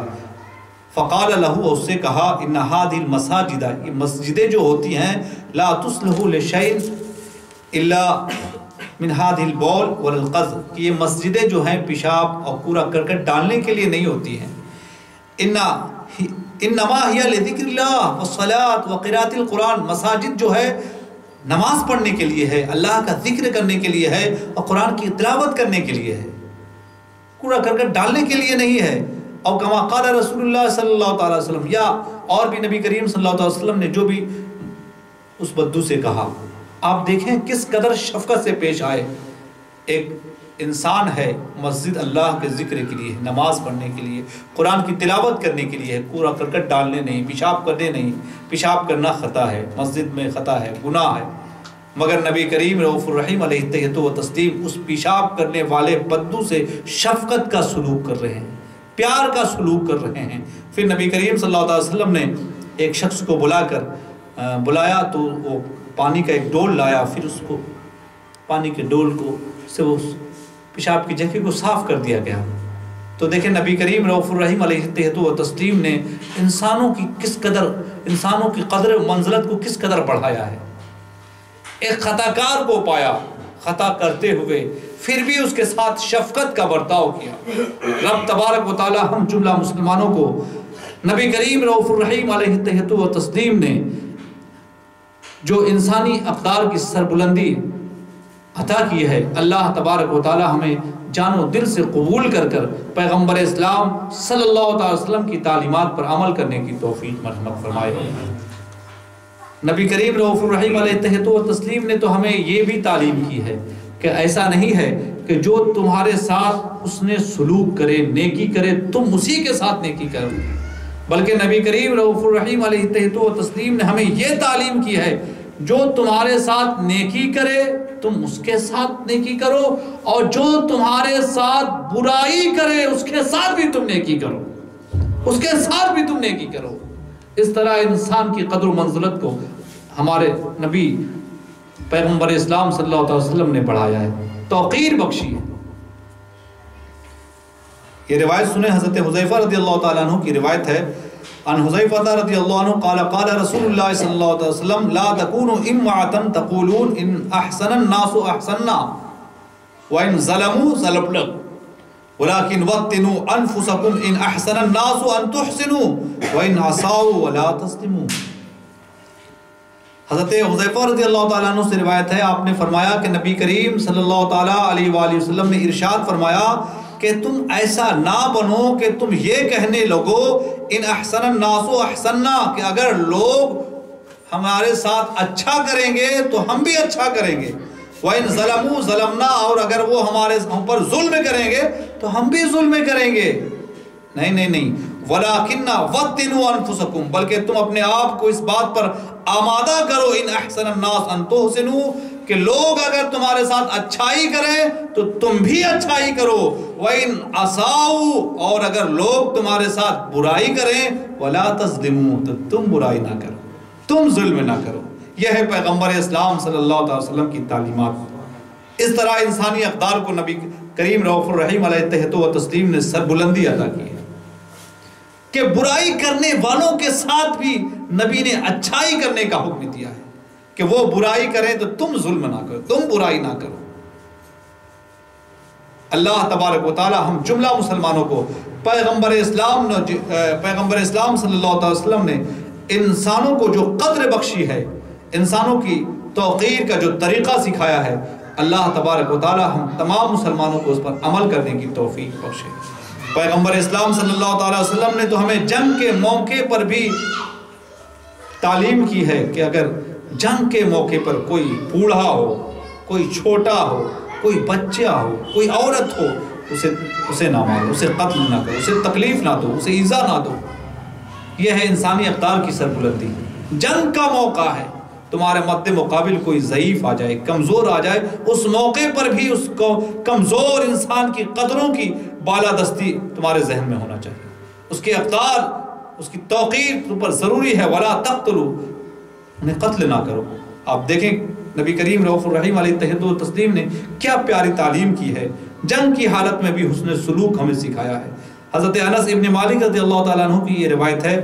فقال له، اس سے کہا ان هذه المساجد، یہ مسجدیں جو ہوتی ہیں لا تصلح لشيء الا من هذه البول والقذر، کہ یہ مسجدیں جو ہیں پیشاب اور کوڑا کرکٹ ڈالنے کے لیے نہیں ہوتی ہیں۔ انما هي لذکر اللہ والصلاة وقراءة القرآن، مساجد جو ہے نماز پڑھنے کے لیے ہے، اللہ کا ذکر کرنے کے لیے ہے اور قرآن کی تلاوت کرنے کے لیے ہے، کوڑا کرکٹ ڈالنے کے لیے نہیں ہے۔ اور کما قال رسول اللہ صلی اللہ تعالی وسلم، یا اور بھی نبی کریم صلی اللہ تعالی وسلم نے جو بھی اس بدو سے کہا، آپ دیکھیں کس قدر شفقت سے پیش آئے۔ ایک انسان ہے، مسجد اللہ کے ذکر کے لیے، نماز پڑھنے کے لیے، قرآن کی تلاوت کرنے کے لیے ہے، کوڑا کرکٹ ڈالنے نہیں، پیشاب کرنے نہیں۔ پیشاب کرنا خطا ہے، مسجد میں خطا ہے، گناہ ہے، مگر نبی کریم رؤوف الرحیم علیہ تہۃ و تسلیم اس پیشاب کرنے والے بدو سے شفقت کا سلوک کر رہے ہیں، پیار کا سلوک کر رہے ہیں۔ پھر نبی کریم صلی اللہ علیہ وسلم نے ایک شخص کو بلایا تو وہ پانی کا ایک ڈول لایا، پھر اس کو پانی کے ڈول کو سے وہ پیشاب کی جگہ کو صاف کر دیا گیا۔ تو دیکھیں نبی کریم رؤوف الرحیم علیہ تہۃ و تسلیم نے انسانوں کی قدر و منزلت کو کس قدر بڑھایا ہے۔ ایک خطا کار کو پایا خطا کرتے ہوئے، پھر بھی اس کے ساتھ شفقت کا برتاؤ کیا۔ رب تبارک و تعالی ہم جملہ مسلمانوں کو نبی کریم رؤوف الرحیم علیہ تہۃ و تسلیم نے جو انسانی اقدار کی سربلندی عطا کی ہے، اللہ تبارک و تعالی ہمیں جان و دل سے قبول کر پیغمبر اسلام صلی اللہ تعالی وسلم کی تعلیمات پر عمل کرنے کی توفیق مرحمت فرمائے۔ نبی کریم رؤوف الرحیم علیہ تہۃ و تسلیم نے تو ہمیں یہ بھی تعلیم کی ہے کہ ایسا نہیں ہے کہ جو تمہارے ساتھ اس نے سلوک کرے، نیکی کرے، تم اسی کے ساتھ نیکی کرو، بلکہ نبی کریم رؤوف الرحیم علیہ تہۃ و تسلیم نے ہمیں یہ تعلیم کی ہے جو تمہارے ساتھ نیکی کرے تم اس کے ساتھ نیکی کرو، اور جو تمہارے ساتھ برائی کرے اس کے ساتھ بھی تم نیکی کرو، اس کے ساتھ بھی تم نیکی کرو۔ اس طرح انسان کی قدر و منزلت کو ہمارے نبی پیغمبر اسلام صلی اللہ علیہ وسلم نے بڑھایا ہے، توقیر بخشی ہے۔ یہ روایت سنیں، حضرت حذیفہ رضی اللہ تعالیٰ عنہ کی روایت ہے، ان حذیفہ رضی اللہ عنہ قال قال رسول اللہ صلی اللہ علیہ وسلم لا تکونوا امعة تقولون ان احسن الناس احسننا وان ظلموا ظلمنا ولكن وطنوا انفسكم ان احسن الناس ان تحسنوا وان اساءوا ولا تظلموا۔ حضرت حذیفہ رضی اللہ تعالیٰ عنہ سے روایت ہے، آپ نے فرمایا کہ نبی کریم صلی اللہ تعالیٰ علیہ وآلہ وسلم نے ارشاد فرمایا کہ تم ایسا نہ بنو کہ تم یہ کہنے لگو ان احسن الناس احسننا، کہ اگر لوگ ہمارے ساتھ اچھا کریں گے تو ہم بھی اچھا کریں گے، وَإِن ظَلَمُوا ظَلَمْنَا، اور اگر وہ ہم پر ظلم کریں گے تو ہم بھی ظلم کریں گے۔ نہیں وَلَكِنَّ وَطِّنُوا أَنفُسَكُمْ، بلکہ تم اپنے آپ کو اس بات پر آمادہ کرو ان احسن الناس ان تحسنوا، کہ لوگ اگر تمہارے ساتھ اچھائی کریں تو تم بھی اچھائی کرو، وَإِنْ أَسَاءُوا، اور اگر لوگ تمہارے ساتھ برائی کریں وَلَا تَظْلِمُوا، تو تم برائی نہ کرو، تم ظلم نہ کرو۔ یہ ہے پیغمبر اسلام صلی اللہ علیہ وسلم کی تعلیمات۔ اس طرح انسانی اقدار کو نبی کریم رؤوف الرحیم علیہ تہت و تسلیم نے سربلندی عطا کی ہے کہ برائی کرنے والوں کے ساتھ بھی نبی نے اچھائی کرنے کا حکم دیا ہے کہ وہ برائی کریں تو تم ظلم نہ کرو، تم برائی نہ کرو۔ اللہ تبارک و تعالی ہم جملہ مسلمانوں کو پیغمبر اسلام صلی اللہ علیہ وسلم نے انسانوں کو جو قدر بخشی ہے، انسانوں کی توقیر کا جو طریقہ سکھایا ہے، اللہ تبارک و تعالی ہم تمام مسلمانوں کو اس پر عمل کرنے کی توفیق بخشے۔ پیغمبر اسلام صلی اللہ تعالی وسلم نے تو ہمیں جنگ کے موقع پر بھی تعلیم کی ہے کہ اگر جنگ کے موقع پر کوئی بوڑھا ہو، کوئی چھوٹا ہو، کوئی بچہ ہو، کوئی عورت ہو، اسے نہ مارو، اسے قتل نہ کرو، اسے تکلیف نہ دو، اسے ایذا نہ دو۔ یہ ہے انسانی اقدار کی سربلندی۔ جنگ کا موقع ہے، تمہارے مد مقابل کوئی ضعیف آ جائے، کمزور آ جائے، اس موقع پر بھی اس کو کمزور انسان کی قدروں کی بالادستی تمہارے ذہن میں ہونا چاہیے، اس کے اقدار، اس کی توقیر تم پر ضروری ہے۔ وَلَا تَقْتُلُوا، انہیں قتل نہ کرو۔ آپ دیکھیں نبی کریم رؤوف الرحیم علیہ تہت و تسلیم نے کیا پیاری تعلیم کی ہے، جنگ کی حالت میں بھی حسن سلوک ہمیں سکھایا ہے۔ حضرت انس ابن مالک رضی اللہ تعالیٰ عنہ کی یہ روایت ہے،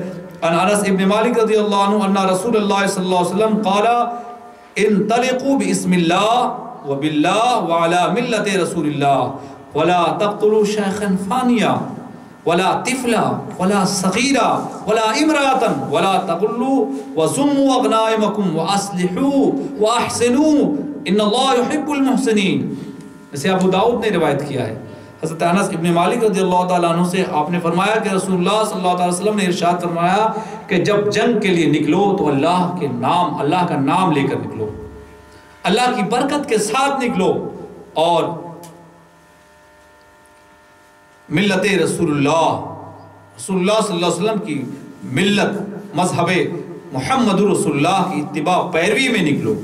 ان انس ابن مالک رضی اللہ عنہ ان رسول اللہ صلی اللہ علیہ وسلم قال انطلقوا باسم اللہ وباللہ وعلى ملت رسول اللہ ولا تقتلوا شیخا فانیا ولا طفلا ولا صغیرا ولا امرأة ولا تغلوا وزموا اغنائمکم واصلحوا واحسنوا ان اللہ يحب المحسنین۔ اسے ابو داؤد نے روایت کیا ہے۔ حضرت انس ابن مالک رضی اللہ تعالیٰ عنہ سے آپ نے فرمایا کہ رسول اللہ صلی اللہ علیہ وسلم نے ارشاد فرمایا کہ جب جنگ کے لیے نکلو تو اللہ کا نام لے کر نکلو، اللہ کی برکت کے ساتھ نکلو، اور ملت رسول اللہ صلی اللہ علیہ وسلم کی ملت، مذہب محمد رسول اللہ کی اتباع پیروی میں نکلو۔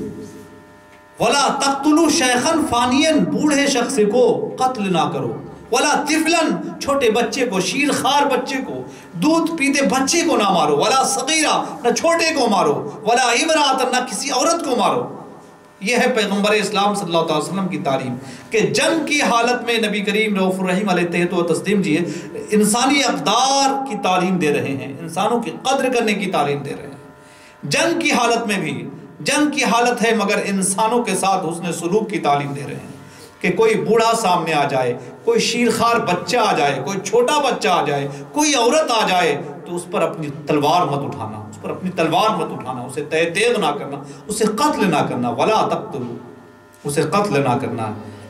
وَلَا تَقْتُلُوا شَيْخًا فَانِيًا، بوڑھے شخص کو قتل نہ کرو، وَلَا طِفْلًا، چھوٹے بچے کو، شیر خار بچے کو، دودھ پیتے بچے کو نہ مارو، وَلَا صَغِيرًا، نہ چھوٹے کو مارو، وَلَا امرأةً، نہ کسی عورت کو مارو۔ یہ ہے پیغمبر اسلام صلی اللہ علیہ وسلم کی تعلیم کہ جنگ کی حالت میں نبی کریم رؤوف الرحیم علیہ تہت و تسلیم جی انسانی اقدار کی تعلیم دے رہے ہیں، انسانوں کی قدر کرنے کی تعلیم دے رہے ہیں۔ جنگ کی حالت میں بھی، جنگ کی حالت ہے مگر انسانوں کے ساتھ حسن سلوک کی تعلیم دے رہے ہیں کہ کوئی بوڑھا سامنے آ جائے، کوئی شیرخوار بچہ آ جائے، کوئی چھوٹا بچہ آ جائے، کوئی عورت آ جائے تو اس پر اپنی تلوار مت اٹھانا، اس پر اپنی تلوار مت اٹھانا، اسے تیغ نہ کرنا، اسے قتل نہ کرنا، ولا تقتلوا، اسے قتل نہ کرنا۔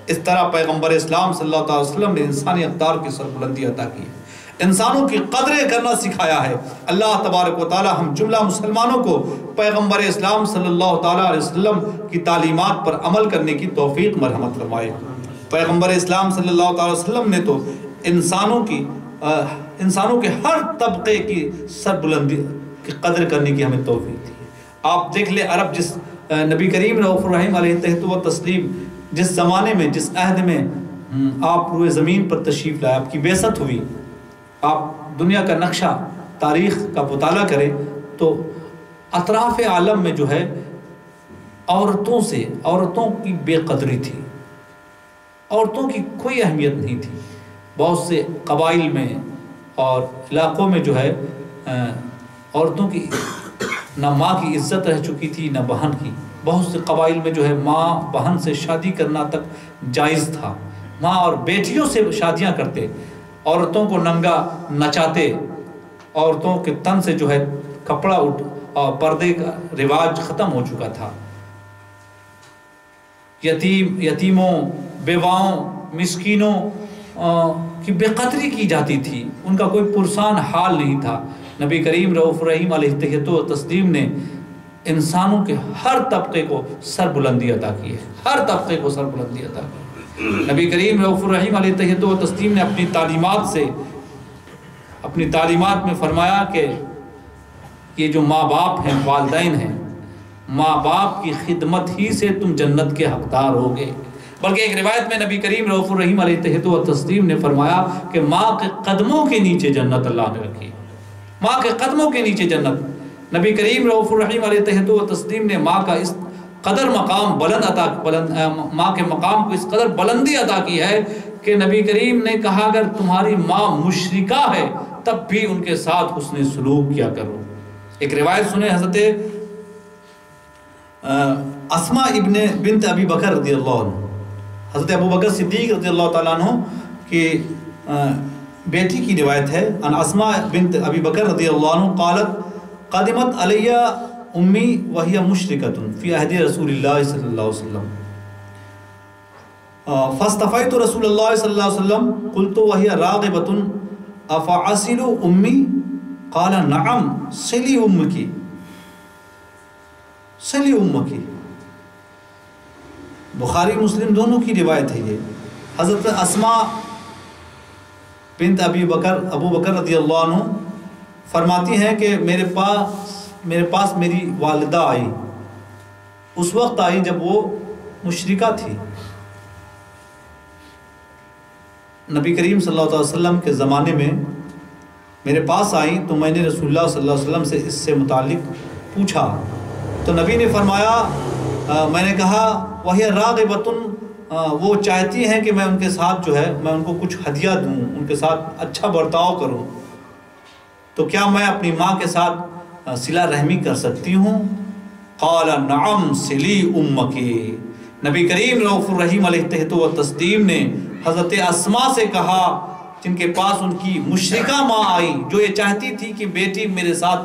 اس طرح پیغمبر اسلام صلی اللہ علیہ وسلم نے انسانی اقدار کی سربلندی عطا کی ہے، انسانوں کی قدریں کرنا سکھایا ہے۔ اللہ تبارک و تعالی ہم جملہ مسلمانوں کو پیغمبر اسلام صلی اللہ تعالیٰ علیہ وسلم کی تعلیمات پر عمل کرنے کی توفیق مرحمت فرمائے۔ پیغمبر اسلام صلی اللہ تعالیٰ علیہ وسلم نے تو انسانوں کے ہر طبقے کی سربلندی کی قدر کرنے کی ہمیں توفیق دی۔ آپ دیکھ لیں عرب، جس نبی کریم رؤوف الرحیم علیہ تہت و تسلیم جس زمانے میں، جس عہد میں آپ روئے زمین پر تشریف لائے، آپ کی بعثت ہوئی، آپ دنیا کا نقشہ تاریخ کا مطالعہ کریں تو اطراف عالم میں جو ہے عورتوں کی بے قدری تھی، عورتوں کی کوئی اہمیت نہیں تھی۔ بہت سے قبائل میں اور علاقوں میں جو ہے عورتوں کی نہ ماں کی عزت رہ چکی تھی نہ بہن کی. بہت سے قبائل میں جو ہے ماں بہن سے شادی کرنا تک جائز تھا. ماں اور بیٹیوں سے شادیاں کرتے، عورتوں کو ننگا نچاتے، عورتوں کے تن سے جو ہے کپڑا اور پردے کا رواج ختم ہو چکا تھا. یتیموں، بیواؤں، مسکینوں کی بے قدری کی جاتی تھی، ان کا کوئی پرسان حال نہیں تھا. نبی کریم رؤوف الرحیم علیہ التحیۃ و تسلیم نے انسانوں کے ہر طبقے کو سر بلندی عطا کی ہے، ہر طبقے کو سر بلندی عطا کی. نبی کریم رؤوف الرحیم علیہ التحیۃ و تسلیم نے اپنی تعلیمات میں فرمایا کہ یہ جو ماں باپ ہیں، والدین ہیں، ماں باپ کی خدمت ہی سے تم جنت کے حقدار ہوگے. بلکہ ایک روایت میں نبی کریم رؤوف الرحیم علیہ التحیۃ و تسلیم نے فرمایا کہ ماں کے قدموں کے نیچے جنت اللہ نے رکھی. ماں کے قدموں کے نیچے جنت. نبی کریم رؤوف الرحیم علیہ التحیۃ و تسلیم نے ماں کا اس قدر مقام ماں کے مقام کو اس قدر بلندی عطا کی ہے کہ نبی کریم نے کہا اگر تمہاری ماں مشرکہ ہے تب بھی ان کے ساتھ حسن سلوک کیا کرو. ایک روایت سنیں حضرت اسماء بنت ابی بکر رضی اللہ عنہ، حضرت ابو بکر صدیق رضی اللہ تعالیٰ عنہ کی بیٹی کی روایت ہے. ان اسماء بنت ابی بکر رضی اللہ عنہ قالت قدمت علی امی وہی مشرکۃ فی عہد رسول اللہ صلی اللہ علیہ وسلم فاستفیت رسول اللہ صلی اللہ علیہ وسلم قلت وہی راغبۃ افعصل امی قال نعم صلی امکی صلی امکی. بخاری مسلم دونوں کی روایت ہے یہ. حضرت اسماء بنت ابو بکر رضی اللہ عنہ فرماتی ہیں کہ میرے پاس میری والدہ آئی. اس وقت آئی جب وہ مشرکہ تھی. نبی کریم صلی اللہ علیہ وسلم کے زمانے میں میرے پاس آئی تو میں نے رسول اللہ صلی اللہ علیہ وسلم سے اس سے متعلق پوچھا تو نبی نے فرمایا میں نے کہا وَهِيَ رَاغِبَةٌ وہ چاہتی ہیں کہ میں ان کے ساتھ جو ہے میں ان کو کچھ ہدیہ دوں، ان کے ساتھ اچھا برتاؤ کروں، تو کیا میں اپنی ماں کے ساتھ صلہ رحمی کر سکتی ہوں؟ قال نعم صلی امکی. نبی کریم رؤوف الرحیم علیہ التحیۃ و تسلیم نے حضرت اسماء سے کہا جن کے پاس ان کی مشرکہ ماں آئی جو یہ چاہتی تھی کہ بیٹی میرے ساتھ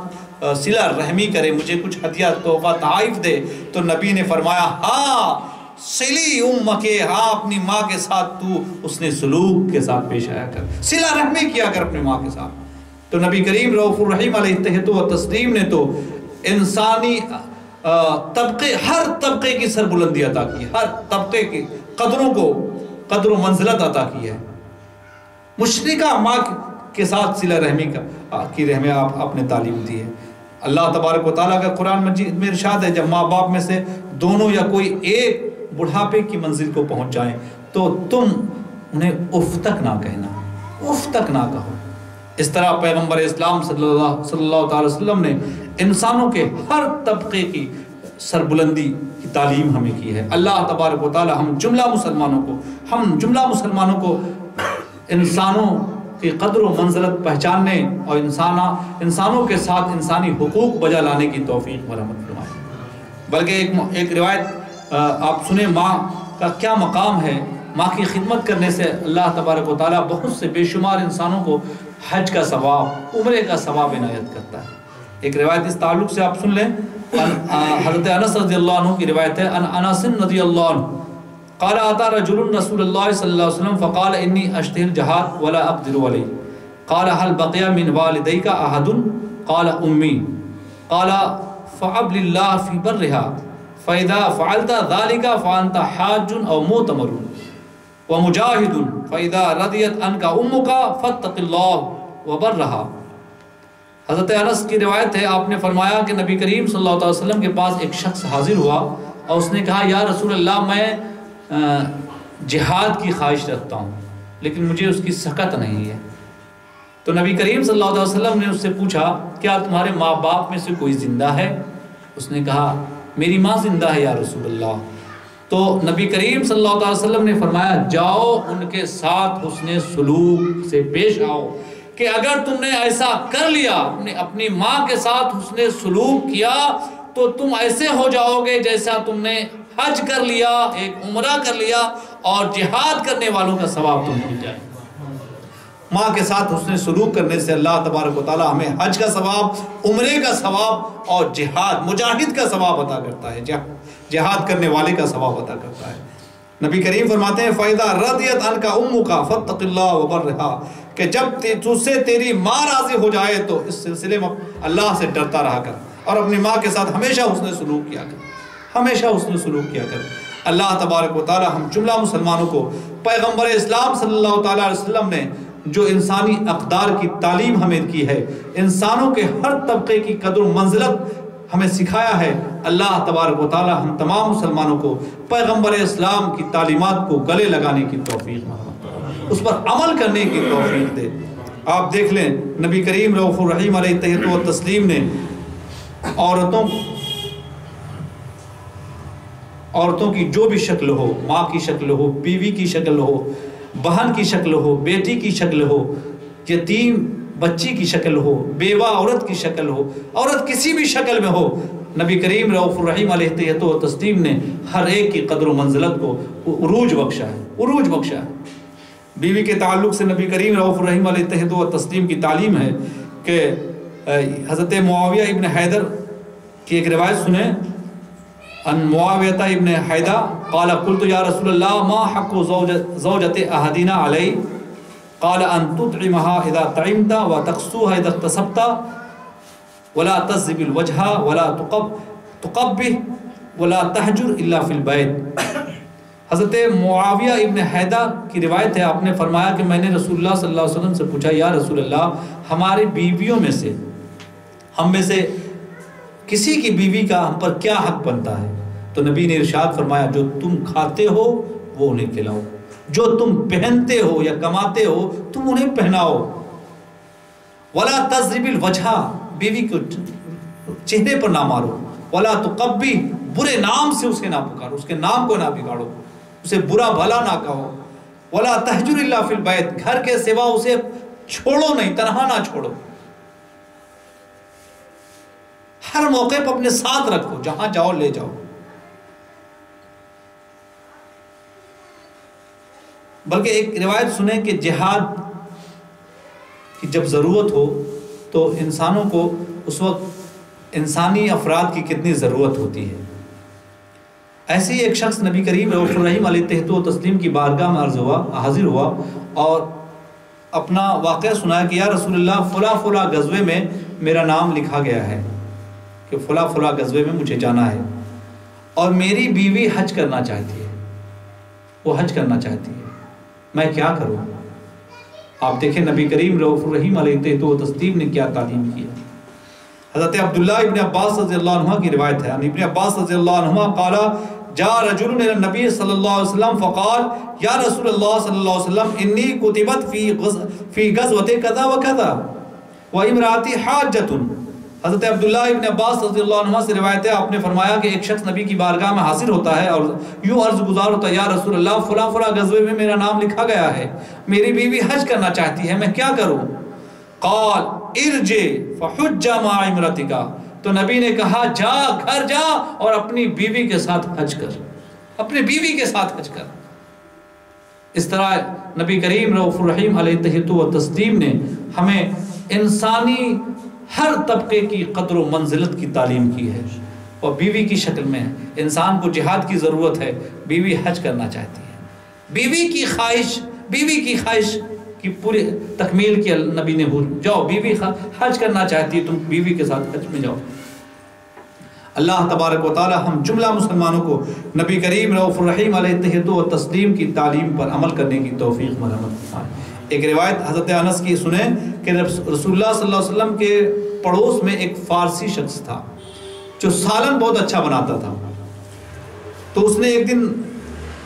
صلہ رحمی کرے، مجھے کچھ ہدیہ تحفہ تحائف دے، تو نبی نے فرمایا ہاں صلی امکی، ہاں اپنی ماں کے ساتھ تو اس نے سلوک کے ساتھ پیش آیا کر، صلہ رحمی کیا کر اپنی ماں کے ساتھ. تو نبی کریم رؤوف الرحیم علیہ التحیۃ و تسلیم نے تو انسانی ہر طبقے کی سربلندی عطا کی، ہر طبقے کی قدروں کو قدر و منزلت عطا کی ہے. مشرکہ ماں کے ساتھ صلہ رحمی کی رحمی آپ نے تعلیم دی ہے. اللہ تبارک و تعالیٰ کا قرآن مجید میں ارشاد ہے جب ماں باپ میں سے دونوں یا کوئی ایک بڑھاپے کی منزل کو پہنچ جائیں تو تم انہیں اف تک نہ کہنا، اف تک نہ کہو. اس طرح پیغمبر اسلام صلی اللہ تعالی وسلم نے انسانوں کے ہر طبقے کی سربلندی کی تعلیم ہمیں کی ہے. اللہ تبارک و تعالی ہم جملہ مسلمانوں کو انسانوں کی قدر و منزلت پہچاننے اور انسانوں کے ساتھ انسانی حقوق بجا لانے کی توفیق مرحمت فرمائے. بلکہ ایک روایت آپ سنیں ماں کا کیا مقام ہے. ماں کی خدمت کرنے سے اللہ تبارک و تعالیٰ بہت سے بے شمار انسانوں کو حج کا ثواب، عمرے کا ثواب عنایت کرتا ہے. ایک روایت اس تعلق سے آپ سن لیں. حضرت انس رضی اللہ عنہ کی روایت ہے. انس رضی اللہ عنہ قال اتى رجل رسول الله صلى الله عليه وسلم فقال اني اشتهي الجهاد ولا اقدر عليه قال هل بقي من والديك احد قال امي قال فعبد الله في برها فاذا فعلت ذلك فانت حاج او معتمر ومجاهد فاذا رضيت عنك امك فاتق الله وبرها. حضرت انس کی روایت ہے آپ نے فرمایا کہ نبی کریم صلی اللہ علیہ وسلم کے پاس ایک شخص حاضر ہوا اور اس نے کہا یا رسول اللہ میں جہاد کی خواہش رکھتا ہوں لیکن مجھے اس کی سکت نہیں ہے. تو نبی کریم صلی اللہ علیہ وسلم نے اس سے پوچھا کیا تمہارے ماں باپ میں سے کوئی زندہ ہے؟ اس نے کہا میری ماں زندہ ہے یا رسول اللہ. تو نبی کریم صلی اللہ علیہ وسلم نے فرمایا جاؤ ان کے ساتھ حسن سلوک سے پیش آؤ، کہ اگر تم نے ایسا کر لیا، اپنی ماں کے ساتھ حسن سلوک کیا، تو تم ایسے ہو جاؤ گے جیسا تم نے حج کر لیا، ایک عمرہ کر لیا، اور جہاد کرنے والوں کا ثواب تم مل جائے۔ ماں کے ساتھ حسن سلوک کرنے سے اللہ تبارک و تعالی ہمیں حج کا ثواب، عمرے کا ثواب اور جہاد، مجاہد کا ثواب عطا کرتا ہے، جہاد کرنے والے کا ثواب عطا کرتا ہے۔ نبی کریم فرماتے ہیں فَإِذَا رَضِيَتْ عَنْكَ أُمُّكَ فَاتَّقِ اللَّهَ وَبَرِّهَا، کہ جب تجھ سے تیری ماں راضی ہو جائے تو اس سلسلے میں اللہ سے ڈرتا رہا کر، اور اپنی ماں کے ساتھ ہمیشہ حسن سلوک کیا کر، ہمیشہ حسن سلوک کیا کر۔ اللہ تبارک و تعالی ہم جملہ مسلمانوں کو پیغمبر اسلام صلی اللہ تعالیٰ علیہ وسلم نے جو انسانی اقدار کی تعلیم ہمیں کی ہے، انسانوں کے ہر طبقے کی قدر و منزلت ہمیں سکھایا ہے، اللہ تبارک و تعالی ہم تمام مسلمانوں کو پیغمبر اسلام کی تعلیمات کو گلے لگانے کی توفیق دے، اس پر عمل کرنے کی توفیق دے۔ آپ دیکھ لیں نبی کریم رؤوف الرحیم علیہ التحیۃ و تسلیم نے عورتوں کی جو بھی شکل ہو، ماں کی شکل ہو، بیوی کی شکل ہو، بہن کی شکل ہو، بیٹی کی شکل ہو، یتیم بچی کی شکل ہو، بیوہ عورت کی شکل ہو، عورت کسی بھی شکل میں ہو، نبی کریم رؤوف الرحیم علیہ التحیۃ و تسلیم نے ہر ایک کی قدر و منزلت کو عروج بخشا ہے، عروج بخشا ہے۔ بیوی کے تعلق سے نبی کریم رؤوف الرحیم علیہ التحیۃ و تسلیم کی تعلیم ہے کہ حضرت معاویہ ابن حیدر کی ایک روایت سنیں، ان معاویہ ابن حیدہ قال قلت یا رسول اللہ ما حق زوجت احدنا علی قال ان تطعمها اذا طعمت وتقصوها اذا اغتصبت ولا تذب الوجه ولا تقبح ولا تهجر الا في البيت۔ حضرت معاویہ ابن حیدہ کی روایت ہے، آپ نے فرمایا کہ میں نے رسول اللہ صلی اللہ علیہ وسلم سے پوچھا یا رسول اللہ ہماری بیویوں میں سے، ہم میں سے کسی کی بیوی کا ہم پر کیا حق بنتا ہے؟ تو نبی نے ارشاد فرمایا جو تم کھاتے ہو وہ انہیں کھلاؤ، جو تم پہنتے ہو یا کماتے ہو تم انہیں پہناؤ، ولا تضرب الوجہ، بیوی کو چہرے پر نہ مارو، ولا تقبی، برے نام سے اسے نہ پکارو، اس کے نام کو نہ بگاڑو، اسے برا بھلا نہ کہو، ولا تہجر الا فی البیت، گھر کے سوا اسے چھوڑو نہیں، تنہا نہ چھوڑو، ہر موقع پر اپنے ساتھ رکھو، جہاں جاؤ لے جاؤ۔ بلکہ ایک روایت سنیں کہ جہاد کی جب ضرورت ہو تو انسانوں کو اس وقت انسانی افراد کی کتنی ضرورت ہوتی ہے۔ ایسے ہی ایک شخص نبی کریم رؤوف الرحیم علیہ التحیۃ و تسلیم کی بارگاہ میں حاضر ہوا اور اپنا واقعہ سنایا کہ یا رسول اللہ فلاں فلاں غزوے میں میرا نام لکھا گیا ہے کہ فلاں فلاں غزوے میں مجھے جانا ہے، اور میری بیوی حج کرنا چاہتی ہے، وہ حج کرنا چاہتی ہے، میں کیا کروں؟ آپ دیکھیں نبی کریم رؤوف الرحیم علیہ التحیۃ و تسلیم نے کیا تعلیم کیا۔ حضرت عبداللہ ابن عباس رضی اللہ عنہ کی روایت ہے، ابن عباس رضی اللہ عنہ قال جاء رجل الى النبی صلی اللہ علیہ وسلم فقال یا رسول اللہ صلی اللہ علیہ وسلم انی کتبت فی غزوۃ کذا و کذا وامراتی حاجۃ۔ حضرت عبداللہ ابن عباس رضی اللہ عنہ سے روایت ہے، آپ نے فرمایا کہ ایک شخص نبی کی بارگاہ میں حاضر ہوتا ہے اور یوں عرض گزار ہوتا ہے یا رسول اللہ فلاں فلاں غزوے میں میرا نام لکھا گیا ہے، میری بیوی حج کرنا چاہتی ہے، میں کیا کروں؟ قال ارجع فحج مع امرتک، تو نبی نے کہا جا، گھر جا اور اپنی بیوی کے ساتھ حج کر، اپنی بیوی کے ساتھ حج کر۔ اس طرح نبی کریم رؤوف الرحیم علیہ التحیۃ و تسلیم نے ہمیں انسانی ہر طبقے کی قدر و منزلت کی تعلیم کی ہے، اور بیوی کی شکل میں انسان کو جہاد کی ضرورت ہے، بیوی حج کرنا چاہتی ہے، بیوی کی خواہش کی پوری تکمیل کی نبی نے جاؤ، بیوی حج کرنا چاہتی ہے، تم بیوی کے ساتھ حج میں جاؤ۔ اللہ تبارک و تعالی ہم جملہ مسلمانوں کو نبی کریم رؤوف الرحیم علیہ التحیۃ و تسلیم کی تعلیم پر عمل کرنے کی توفیق مرحمت فرمائے۔ ایک روایت حضرت انس کی سنیں کہ رسول اللہ صلی اللہ علیہ وسلم کے پڑوس میں ایک فارسی شخص تھا جو سالن بہت اچھا بناتا تھا، تو اس نے ایک دن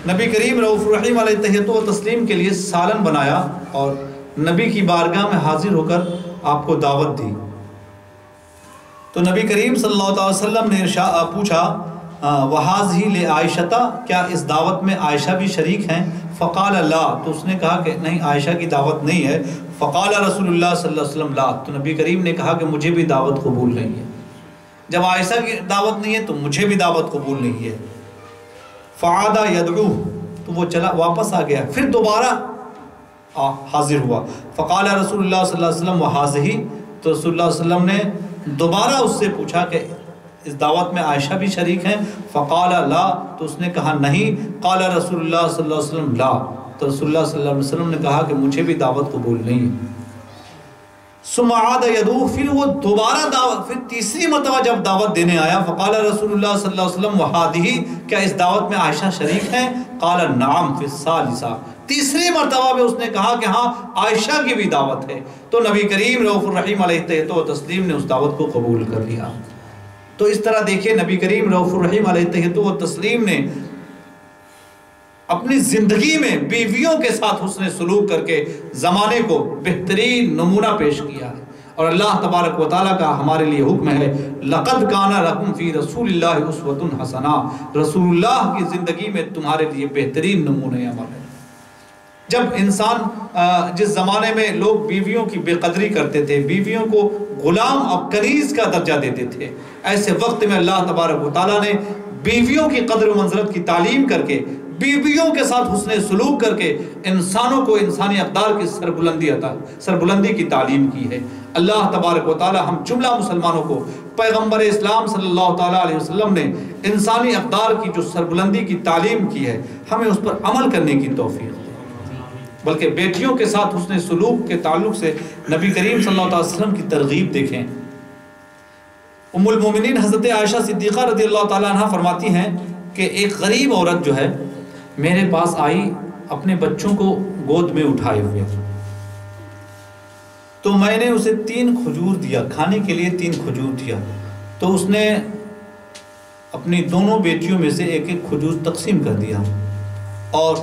نبی کریم رؤوف الرحیم علیہ التحیۃ و تسلیم کے لیے سالن بنایا اور نبی کی بارگاہ میں حاضر ہو کر آپ کو دعوت دی۔ تو نبی کریم صلی اللہ علیہ وسلم نے پوچھا وَهَٰذِهِ لِعَائِشَةَ، کیا اس دعوت میں عائشہ بھی شریک ہیں؟ فقال لا، تو اس نے کہا کہ نہیں، عائشہ کی دعوت نہیں ہے۔ فقال رسول اللہ صلی اللہ علیہ وسلم لا، تو نبی کریم نے کہا کہ مجھے بھی دعوت قبول نہیں ہے، جب عائشہ کی دعوت نہیں ہے تو مجھے بھی دعوت قبول نہیں ہے۔ فعاد یدعو، تو وہ چلا واپس آ گیا، پھر دوبارہ حاضر ہوا۔ فقال رسول اللہ صلی اللہ علیہ وسلم وَهَٰذِهِ، تو رسول اللہ صلی اللہ علیہ وسلم نے دوبارہ اس سے پوچھا کہ اس دعوت میں عائشہ بھی شریک ہیں؟ فقال لا، تو اس نے کہا نہیں۔ قال رسول اللہ صلی اللہ علیہ وسلم لا، تو رسول اللہ صلی اللہ علیہ وسلم نے کہا کہ مجھے بھی دعوت قبول نہیں ہے۔ ثم عاد یدعو، پھر وہ دوبارہ دعوت، پھر تیسری مرتبہ جب دعوت دینے آیا، فقال رسول اللہ صلی اللہ علیہ وسلم وَهَٰذِهِ، کیا اس دعوت میں عائشہ شریک ہیں؟ قال نعم فی الثالثہ، تیسری مرتبہ میں اس نے کہا کہ ہاں عائشہ کی بھی دعوت ہے، تو نبی کریم رؤوف الرحیم علیہ الصلوۃ والتسلیم نے اس دعوت کو قبول کر لیا۔ تو اس طرح دیکھیں نبی کریم رؤوف الرحیم علیہ الصلوۃ والتسلیم نے اپنی زندگی میں بیویوں کے ساتھ حسن سلوک کر کے زمانے کو بہترین نمونہ پیش کیا ہے، اور اللہ تبارک و تعالیٰ کا ہمارے لیے حکم ہے لَقَدْ كَانَ لَكُمْ فِي رَسُولِ اللَّهِ أُسْوَةٌ حَسَنَةٌ، رسول اللہ کی زندگی میں تمہارے لیے بہترین نمونہ عمل ہے۔ جب انسان جس زمانے میں لوگ بیویوں کی بے قدری کرتے تھے، بیویوں کو غلام اور کنیز کا درجہ دیتے تھے، ایسے وقت میں اللہ تبارک و تعالیٰ نے بیویوں کی قدر و منزلت کی تعلیم کر کے، بیویوں کے ساتھ حسن سلوک کر کے انسانوں کو انسانی اقدار کی سربلندی کی تعلیم کی ہے۔ اللہ تبارک و تعالیٰ ہم جملہ مسلمانوں کو پیغمبر اسلام صلی اللہ تعالیٰ علیہ وسلم نے انسانی اقدار کی جو سربلندی کی تعلیم کی ہے، ہمیں اس پر عمل کرنے کی توفیق دے۔ بلکہ بیٹیوں کے ساتھ حسن سلوک کے تعلق سے نبی کریم صلی اللہ علیہ وسلم کی ترغیب دیکھیں۔ ام المومنین حضرت عائشہ صدیقہ رضی اللہ تعالیٰ عنہ فرماتی ہیں کہ ایک غریب عورت جو ہے میرے پاس آئی اپنے بچوں کو گود میں اٹھائے ہوئے، تو میں نے اسے 3 کھجور دیا، کھانے کے لیے 3 کھجور دیا، تو اس نے اپنی دونوں بیٹیوں میں سے ایک ایک کھجور تقسیم کر دیا، اور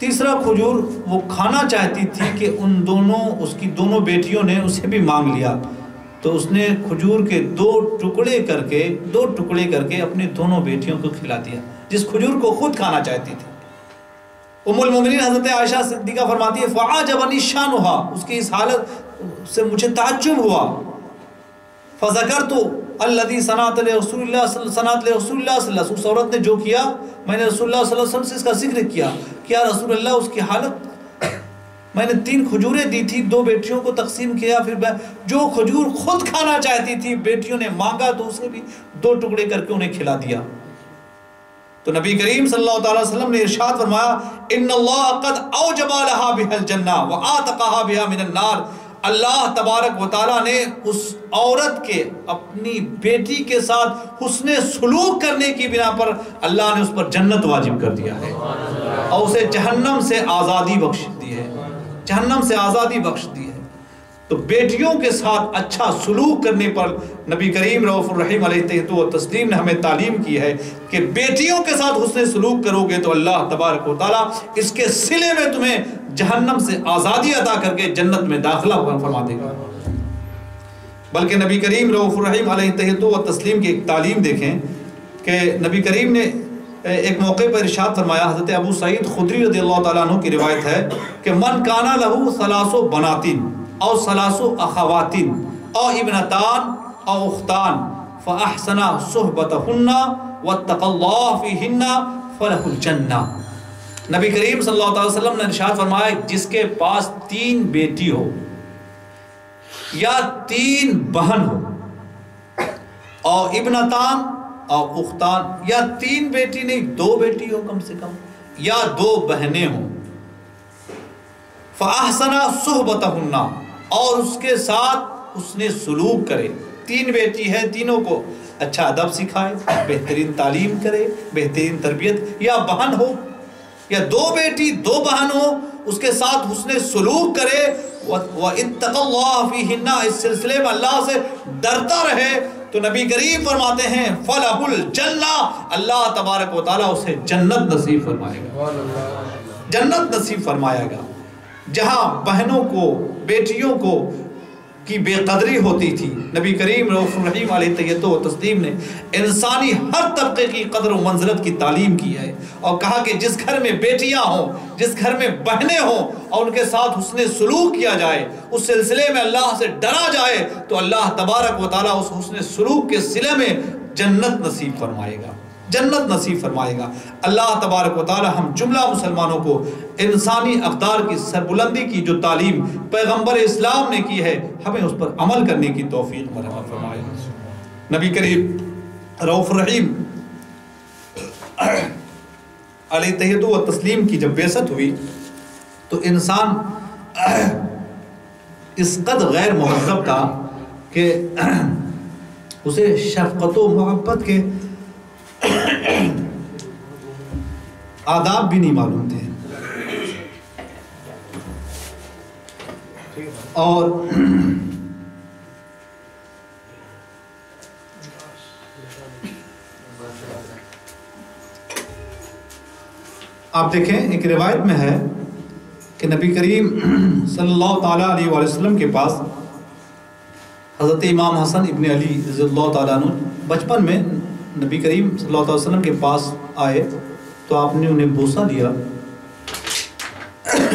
تیسرا کھجور وہ کھانا چاہتی تھی کہ اس کی دونوں بیٹیوں نے اسے بھی مانگ لیا، تو اس نے کھجور کے 2 ٹکڑے کر کے اپنی دونوں بیٹیوں کو کھلا دیا، جس کھجور کو خود کھانا چاہتی تھی۔ ام المومنین حضرت عائشہ صدیقہ فرماتی ہے فَعَجَبَنِي شَانُهَا، اس کی اس حالت سے مجھے تعجب ہوا۔ فَذَكَرْتُ الَّذِي صَنَعْتَ لِرَسُولِ اللَّهِ صلی اللہ علیہ وسلم، اس عورت نے جو کیا میں نے رسول اللہ صلی اللہ علیہ وسلم سے اس کا ذکر کیا کہ یا رسول اللہ اس کی حالت، میں نے 3 کھجوریں دی تھی، 2 بیٹیوں کو تقسیم کیا، پھر جو کھجور خود کھانا چاہتی تھی بیٹیوں نے مانگا تو اسے بھی 2 ٹکڑے کر کے انہیں کھلا دیا۔ تو نبی کریم صلی اللہ علیہ وسلم نے ارشاد فرمایا ان اللہ قد اوجب لها بها الجنہ وآتقها بها من النار، اللہ تبارک و تعالیٰ نے اس عورت کے اپنی بیٹی کے ساتھ حسن سلوک کرنے کی بنا پر اللہ نے اس پر جنت واجب کر دیا ہے، اور اسے جہنم سے آزادی بخش دی ہے، جہنم سے آزادی بخش دی ہے۔ تو بیٹیوں کے ساتھ اچھا سلوک کرنے پر نبی کریم رؤوف الرحیم علیہ الصلوۃ والتسلیم نے ہمیں تعلیم کی ہے کہ بیٹیوں کے ساتھ حسن سلوک کرو گے تو اللہ تبارک و تعالیٰ اس کے صلے میں تمہیں جہنم سے آزادی عطا کر کے جنت میں داخلہ فرما دے گا۔ بلکہ نبی کریم رؤوف الرحیم علیہ الصلوۃ والتسلیم کی ایک تعلیم دیکھیں کہ نبی کریم نے ایک موقع پر ارشاد فرمایا، حضرت ابو سعید خدری رضی اللہ تعالیٰ عنہ کی روایت ہے کہ من کانا لہو ثلاث بناتین او ثلاث اخواتین او ابنتان او اختان فاحسن صحبتہن واتقى اللہ فیہن فلہ الجنہ۔ نبی کریم صلی اللہ علیہ وسلم نے ارشاد فرمایا جس کے پاس 3 بیٹی ہو یا 3 بہن ہو اور ابنتان اور اختان، یا 3 بیٹی نہیں 2 بیٹی ہو کم سے کم، یا 2 بہنیں ہوں، فاحسن صحبتہن، اور اس کے ساتھ اس نے سلوک کرے، 3 بیٹی ہے تینوں کو اچھا ادب سکھائے، بہترین تعلیم کرے، بہترین تربیت، یا بہن ہو یا 2 بیٹی 2 بہن ہو اس کے ساتھ حسن سلوک کرے، وَاتَّقَ اللَّهَ فِيهِنَّ، اس سلسلے میں اللہ سے ڈرتا رہے، تو نبی کریم فرماتے ہیں فَلَهُ الْجَنَّةُ، اللہ تبارک و تعالیٰ اسے جنت نصیب فرمائے گا، جنت نصیب فرمائے گا۔ جہاں بہنوں کو بیٹیوں کو کی بے قدری ہوتی تھی، نبی کریم رؤوف الرحیم علیہ تحیۃ و تسلیم نے انسانی ہر طبقے کی قدر و منزلت کی تعلیم کی ہے، اور کہا کہ جس گھر میں بیٹیاں ہوں، جس گھر میں بہنیں ہوں، اور ان کے ساتھ حسن سلوک کیا جائے، اس سلسلے میں اللہ سے ڈرا جائے، تو اللہ تبارک و تعالیٰ اس حسن سلوک کے صلے میں جنت نصیب فرمائے گا، جنت نصیب فرمائے گا۔ اللہ تبارک و تعالی ہم جملہ مسلمانوں کو انسانی اقدار کی سربلندی کی جو تعلیم پیغمبر اسلام نے کی ہے، ہمیں اس پر عمل کرنے کی توفیق مرحمت فرمائے۔ نبی کریم رؤوف الرحیم علیہ تحیۃ و تسلیم کی جب بعثت ہوئی تو انسان اس قدر غیر مہذب تھا کہ اسے شفقت و محبت کے آداب بھی نہیں معلوم تھے، اور آپ دیکھیں ایک روایت میں ہے کہ نبی کریم صلی اللہ تعالیٰ علیہ وآلہ وسلم کے پاس حضرت امام حسن ابن علی رضی اللہ تعالیٰ عنہ بچپن میں نبی کریم صلی اللہ علیہ وسلم کے پاس آئے تو آپ نے انہیں بوسہ دیا۔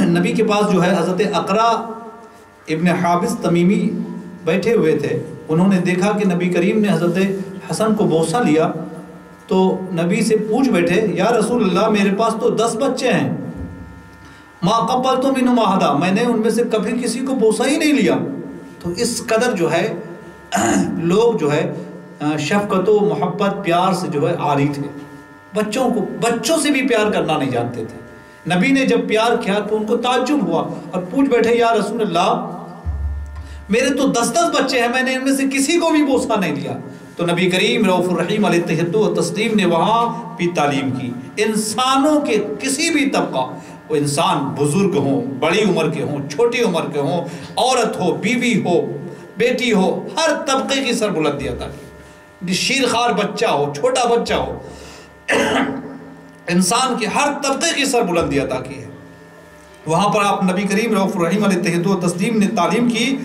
نبی کے پاس جو ہے حضرت اقرا ابن حابس تمیمی بیٹھے ہوئے تھے، انہوں نے دیکھا کہ نبی کریم نے حضرت حسن کو بوسہ لیا تو نبی سے پوچھ بیٹھے، یا رسول اللہ میرے پاس تو 10 بچے ہیں، ما قبلت منہم احدا، میں نے ان میں سے کبھی کسی کو بوسہ ہی نہیں لیا۔ تو اس قدر جو ہے لوگ جو ہے شفقت و محبت پیار سے جو ہے عاری تھے، بچوں سے بھی پیار کرنا نہیں جانتے تھے۔ نبی نے جب پیار کیا تو ان کو تعجب ہوا اور پوچھ بیٹھے، یا رسول اللہ میرے تو 10 بچے ہیں، میں نے ان میں سے کسی کو بھی بوسہ نہیں لیا۔ تو نبی کریم رؤوف الرحیم علیہ تحیۃ و تسلیم نے وہاں بھی تعلیم کی، انسانوں کے کسی بھی طبقہ، وہ انسان بزرگ ہوں، بڑی عمر کے ہوں، چھوٹی عمر کے ہوں، عورت ہو، بیوی ہو، بیٹی ہو، ہر طبقے کی سربلندی عطا کی، شیرخوار بچہ ہو، چھوٹا بچہ ہو، انسان کے ہر طبقے کی سربلندی عطا کی ہے۔ وہاں پر آپ نبی کریم رؤوف الرحیم علیہ تحیۃ و تسلیم نے تعلیم کی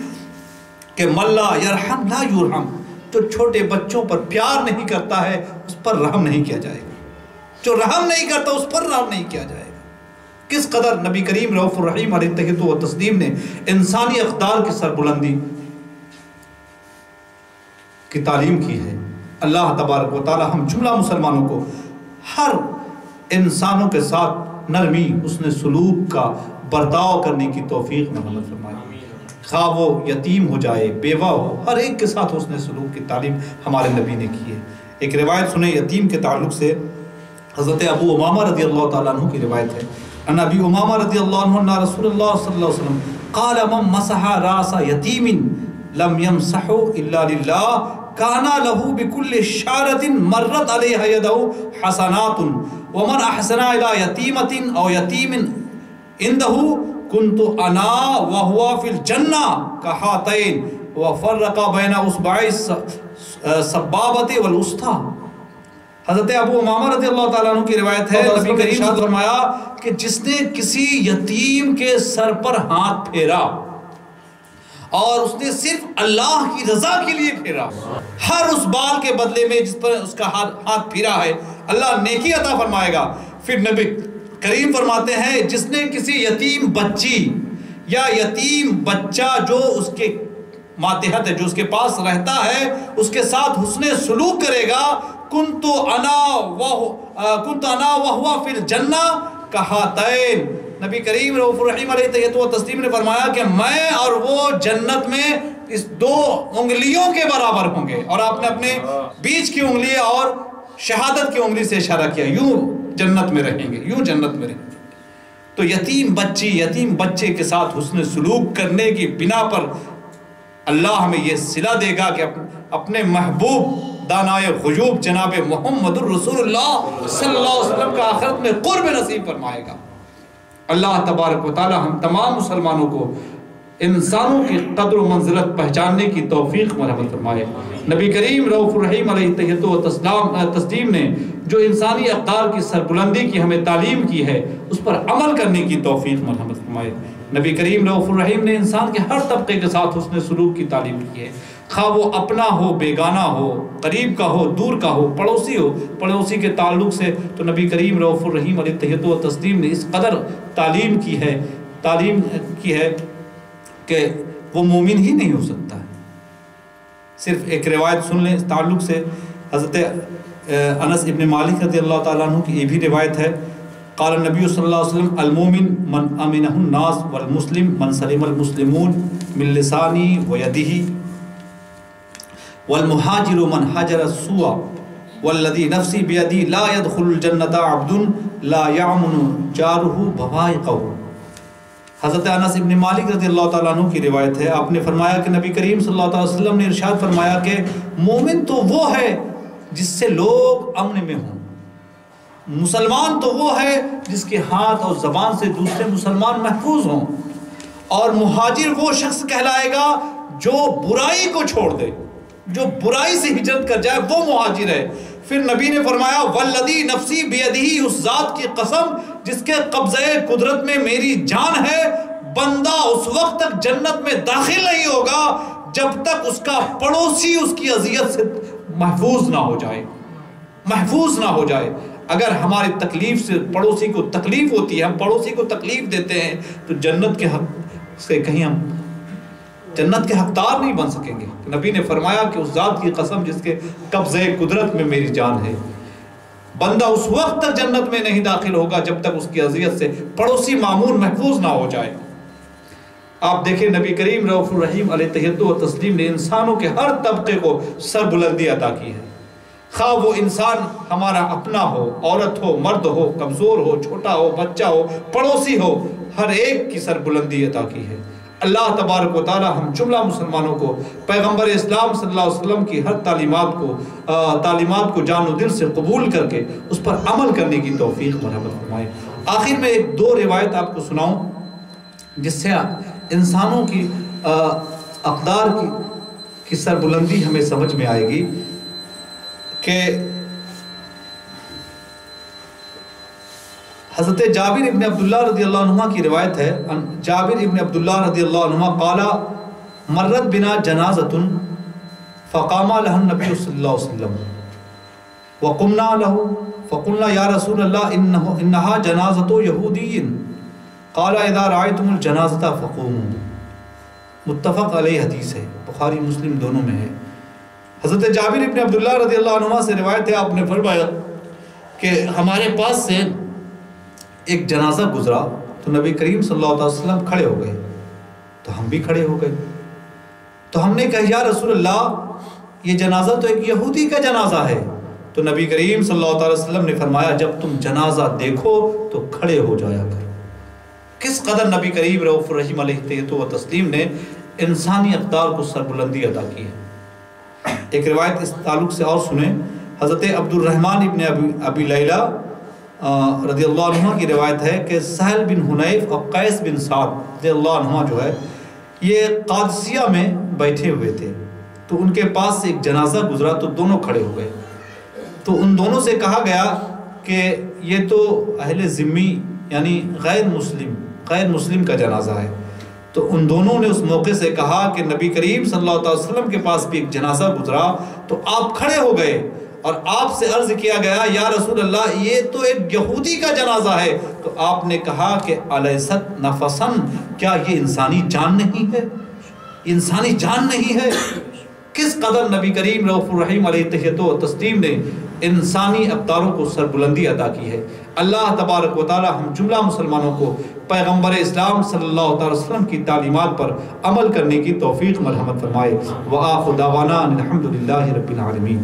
کہ من لا یرحم لا یرحم، جو چھوٹے بچوں پر پیار نہیں کرتا ہے اس پر رحم نہیں کیا جائے گا، جو رحم نہیں کرتا اس پر رحم نہیں کیا جائے گا۔ کس قدر نبی کریم رؤوف الرحیم علیہ تحیۃ و تسلیم نے انسانی اقدار کی سربلندی کی تعلیم کی ہے۔ اللہ تبارک و تعالی ہم جملہ مسلمانوں کو ہر انسانوں کے ساتھ نرمی، حسن سلوک کا برتاؤ کرنے کی توفیق مرحمت فرمائے۔ خواہ وہ یتیم ہو جائے، بیوہ ہو، ہر ایک کے ساتھ حسن سلوک کی تعلیم ہمارے نبی نے کی ہے۔ ایک روایت سنیں یتیم کے تعلق سے، حضرت ابو امامہ رضی اللہ تعالیٰ عنہ کی روایت ہے، ان ابی امامہ رضی اللہ عنہ ان رسول اللہ صلی اللہ علیہ وسلم قال من مسح راس یتیم لم یمسحه الا للہ کان له بكل شعرة مرت علیہ یدہ حسنات ومن احسن الى یتیمة او یتیم عنده كنت انا وهو في الجنہ كهاتین وفرق بین اصبعی السبابۃ والوسطی۔ حضرت ابو امامہ رضی اللہ تعالیٰ عنہ کی روایت ہے، نبی کریم نے فرمایا کہ جس نے کسی یتیم کے سر پر ہاتھ پھیرا اور اس نے صرف اللہ کی رضا کے لیے پھیرا، ہر اس بال کے بدلے میں جس پر اس کا ہاتھ پھیرا ہے اللہ نیکی عطا فرمائے گا۔ پھر نبی کریم فرماتے ہیں جس نے کسی یتیم بچی یا یتیم بچہ جو اس کے ماتحت ہے، جو اس کے پاس رہتا ہے، اس کے ساتھ حسن سلوک کرے گا، کنت انا وہو فی الجنہ کہاتین، نبی کریم رؤوف الرحیم علیہ تحیۃ و تسلیم نے فرمایا کہ میں اور وہ جنت میں اس 2 انگلیوں کے برابر ہوں گے، اور آپ نے اپنے بیچ کی انگلی اور شہادت کی انگلی سے اشارہ کیا، یوں جنت میں رہیں گے، یوں جنت میں رہیں گے۔ تو یتیم بچی، یتیم بچے کے ساتھ حسن سلوک کرنے کی بنا پر اللہ ہمیں یہ صلہ دے گا کہ اپنے محبوب دانائے غیوب جناب محمد الرسول اللہ صلی اللہ علیہ وسلم کا آخرت میں قرب نصیب فرمائے گا۔ اللہ تبارک و تعالی ہم تمام مسلمانوں کو انسانوں کی قدر و منزلت پہچاننے کی توفیق مرحمت فرمائے۔ نبی کریم رؤوف الرحیم علیہ تحیۃ و تسلیم نے جو انسانی اقدار کی سربلندی کی ہمیں تعلیم کی ہے اس پر عمل کرنے کی توفیق مرحمت فرمائے۔ نبی کریم رؤوف الرحیم نے انسان کے ہر طبقے کے ساتھ حسن سلوک کی تعلیم کی ہے، خواہ وہ اپنا ہو، بیگانہ ہو، قریب کا ہو، دور کا ہو، پڑوسی ہو۔ پڑوسی کے تعلق سے تو نبی کریم رؤوف الرحیم علیہ التحیۃ و تسلیم نے اس قدر تعلیم کی ہے کہ وہ مومن ہی نہیں ہو سکتا ہے۔ صرف ایک روایت سن لیں اس تعلق سے، حضرت انس ابن مالک رضی اللہ تعالیٰ عنہ کی یہ بھی روایت ہے، قال النبی صلی اللہ علیہ وسلم المومن من امنہ الناس والمسلم من سلم المسلمون من لسانی ویدہ والمہاجر من حجر السوء والذی نفسی بیدی لا يدخل الجنة عبد لا یعمن جارہ بوائقہ۔ حضرت انس ابن مالک رضی اللہ تعالیٰ عنہ کی روایت ہے، آپ نے فرمایا کہ نبی کریم صلی اللہ علیہ وسلم نے ارشاد فرمایا کہ مومن تو وہ ہے جس سے لوگ امن میں ہوں، مسلمان تو وہ ہے جس کے ہاتھ اور زبان سے دوسرے مسلمان محفوظ ہوں، اور مہاجر وہ شخص کہلائے گا جو برائی کو چھوڑ دے، جو برائی سے ہجرت کر جائے، وہ مہاجر ہے۔ پھر نبی نے فرمایا والذی نفسی بیدہ، اس ذات کی قسم جس کے قبضہ قدرت میں میری جان ہے، بندہ اس وقت تک جنت میں داخل نہیں ہوگا جب تک اس کا پڑوسی اس کی اذیت سے محفوظ نہ ہو جائے، محفوظ نہ ہو جائے۔ اگر ہماری تکلیف سے پڑوسی کو تکلیف ہوتی ہے، ہم پڑوسی کو تکلیف دیتے ہیں، تو جنت کے حق سے کہیں ہم جنت کے حقدار نہیں بن سکیں گے۔ نبی نے فرمایا کہ اس ذات کی قسم جس کے قبضہ قدرت میں میری جان ہے، بندہ اس وقت تک جنت میں نہیں داخل ہوگا جب تک اس کی اذیت سے پڑوسی معمور محفوظ نہ ہو جائے۔ آپ دیکھیں نبی کریم رؤوف الرحیم علیہ التحیۃ و تسلیم نے انسانوں کے ہر طبقے کو سر بلندی عطا کی ہے، خواہ وہ انسان ہمارا اپنا ہو، عورت ہو، مرد ہو، کمزور ہو، چھوٹا ہو، بچہ ہو، پڑوسی ہو، ہر ایک کی سر بلندی عطا کی ہے۔ اللہ تبارک و تعالی ہم جملہ مسلمانوں کو پیغمبر اسلام صلی اللہ علیہ وسلم کی ہر تعلیمات کو جان و دل سے قبول کر کے اس پر عمل کرنے کی توفیق مرحمت فرمائے۔ آخر میں ایک دو روایت آپ کو سناؤں جس سے انسانوں کی اقدار کی سر بلندی ہمیں سمجھ میں آئے گی کہ حضرت جابر ابن عبداللہ رضی اللہ عنہ کی روایت ہے، جابر ابن عبداللہ رضی اللہ عنہ قال مرت بنا جنازۃ فقام لها النبی صلی اللہ علیہ وسلم وقمنا له فقلنا یا رسول اللہ انہا جنازۃ یہودی قال اذا رأیتم الجنازۃ فقوموا۔ متفق علیہ حدیث ہے، بخاری مسلم دونوں میں ہے۔ حضرت جابر ابن عبداللہ رضی اللہ عنہ سے روایت ہے، آپ نے فرمایا کہ ہمارے پاس سے ایک جنازہ گزرا تو نبی کریم صلی اللہ علیہ وسلم کھڑے ہو گئے، تو ہم بھی کھڑے ہو گئے، تو ہم نے کہا یا رسول اللہ یہ جنازہ تو ایک یہودی کا جنازہ ہے، تو نبی کریم صلی اللہ علیہ وسلم نے فرمایا جب تم جنازہ دیکھو تو کھڑے ہو جایا کرو۔ کس قدر نبی کریم رؤوف الرحیم علیہ التحیۃ و تسلیم نے انسانی اقدار کو سربلندی عطا کی ہے۔ ایک روایت اس تعلق سے اور سنیں، حضرت عبد الرحمن ابن ابی لیلہ رضی اللہ عنہ کی روایت ہے کہ سہل بن حنیف اور قیس بن سعد رضی اللہ عنہ جو ہے یہ قادسیہ میں بیٹھے ہوئے تھے، تو ان کے پاس سے ایک جنازہ گزرا تو دونوں کھڑے ہو گئے، تو ان دونوں سے کہا گیا کہ یہ تو اہل ذمی یعنی غیر مسلم کا جنازہ ہے، تو ان دونوں نے اس موقع سے کہا کہ نبی کریم صلی اللہ علیہ وسلم کے پاس بھی ایک جنازہ گزرا تو آپ کھڑے ہو گئے اور آپ سے عرض کیا گیا یا رسول اللہ یہ تو ایک یہودی کا جنازہ ہے، تو آپ نے کہا کہ الیست نفسن، کیا یہ انسانی جان نہیں ہے، انسانی جان نہیں ہے۔ کس قدر نبی کریم رؤوف الرحیم علیہ التحیۃ و تسلیم نے انسانی اقداروں کو سربلندی عطا کی ہے۔ اللہ تبارک و تعالی ہم جملہ مسلمانوں کو پیغمبر اسلام صلی اللہ علیہ وسلم کی تعلیمات پر عمل کرنے کی توفیق مرحمت فرمائے۔ وآخر دعوانا ان الحمد للہ رب العالمین۔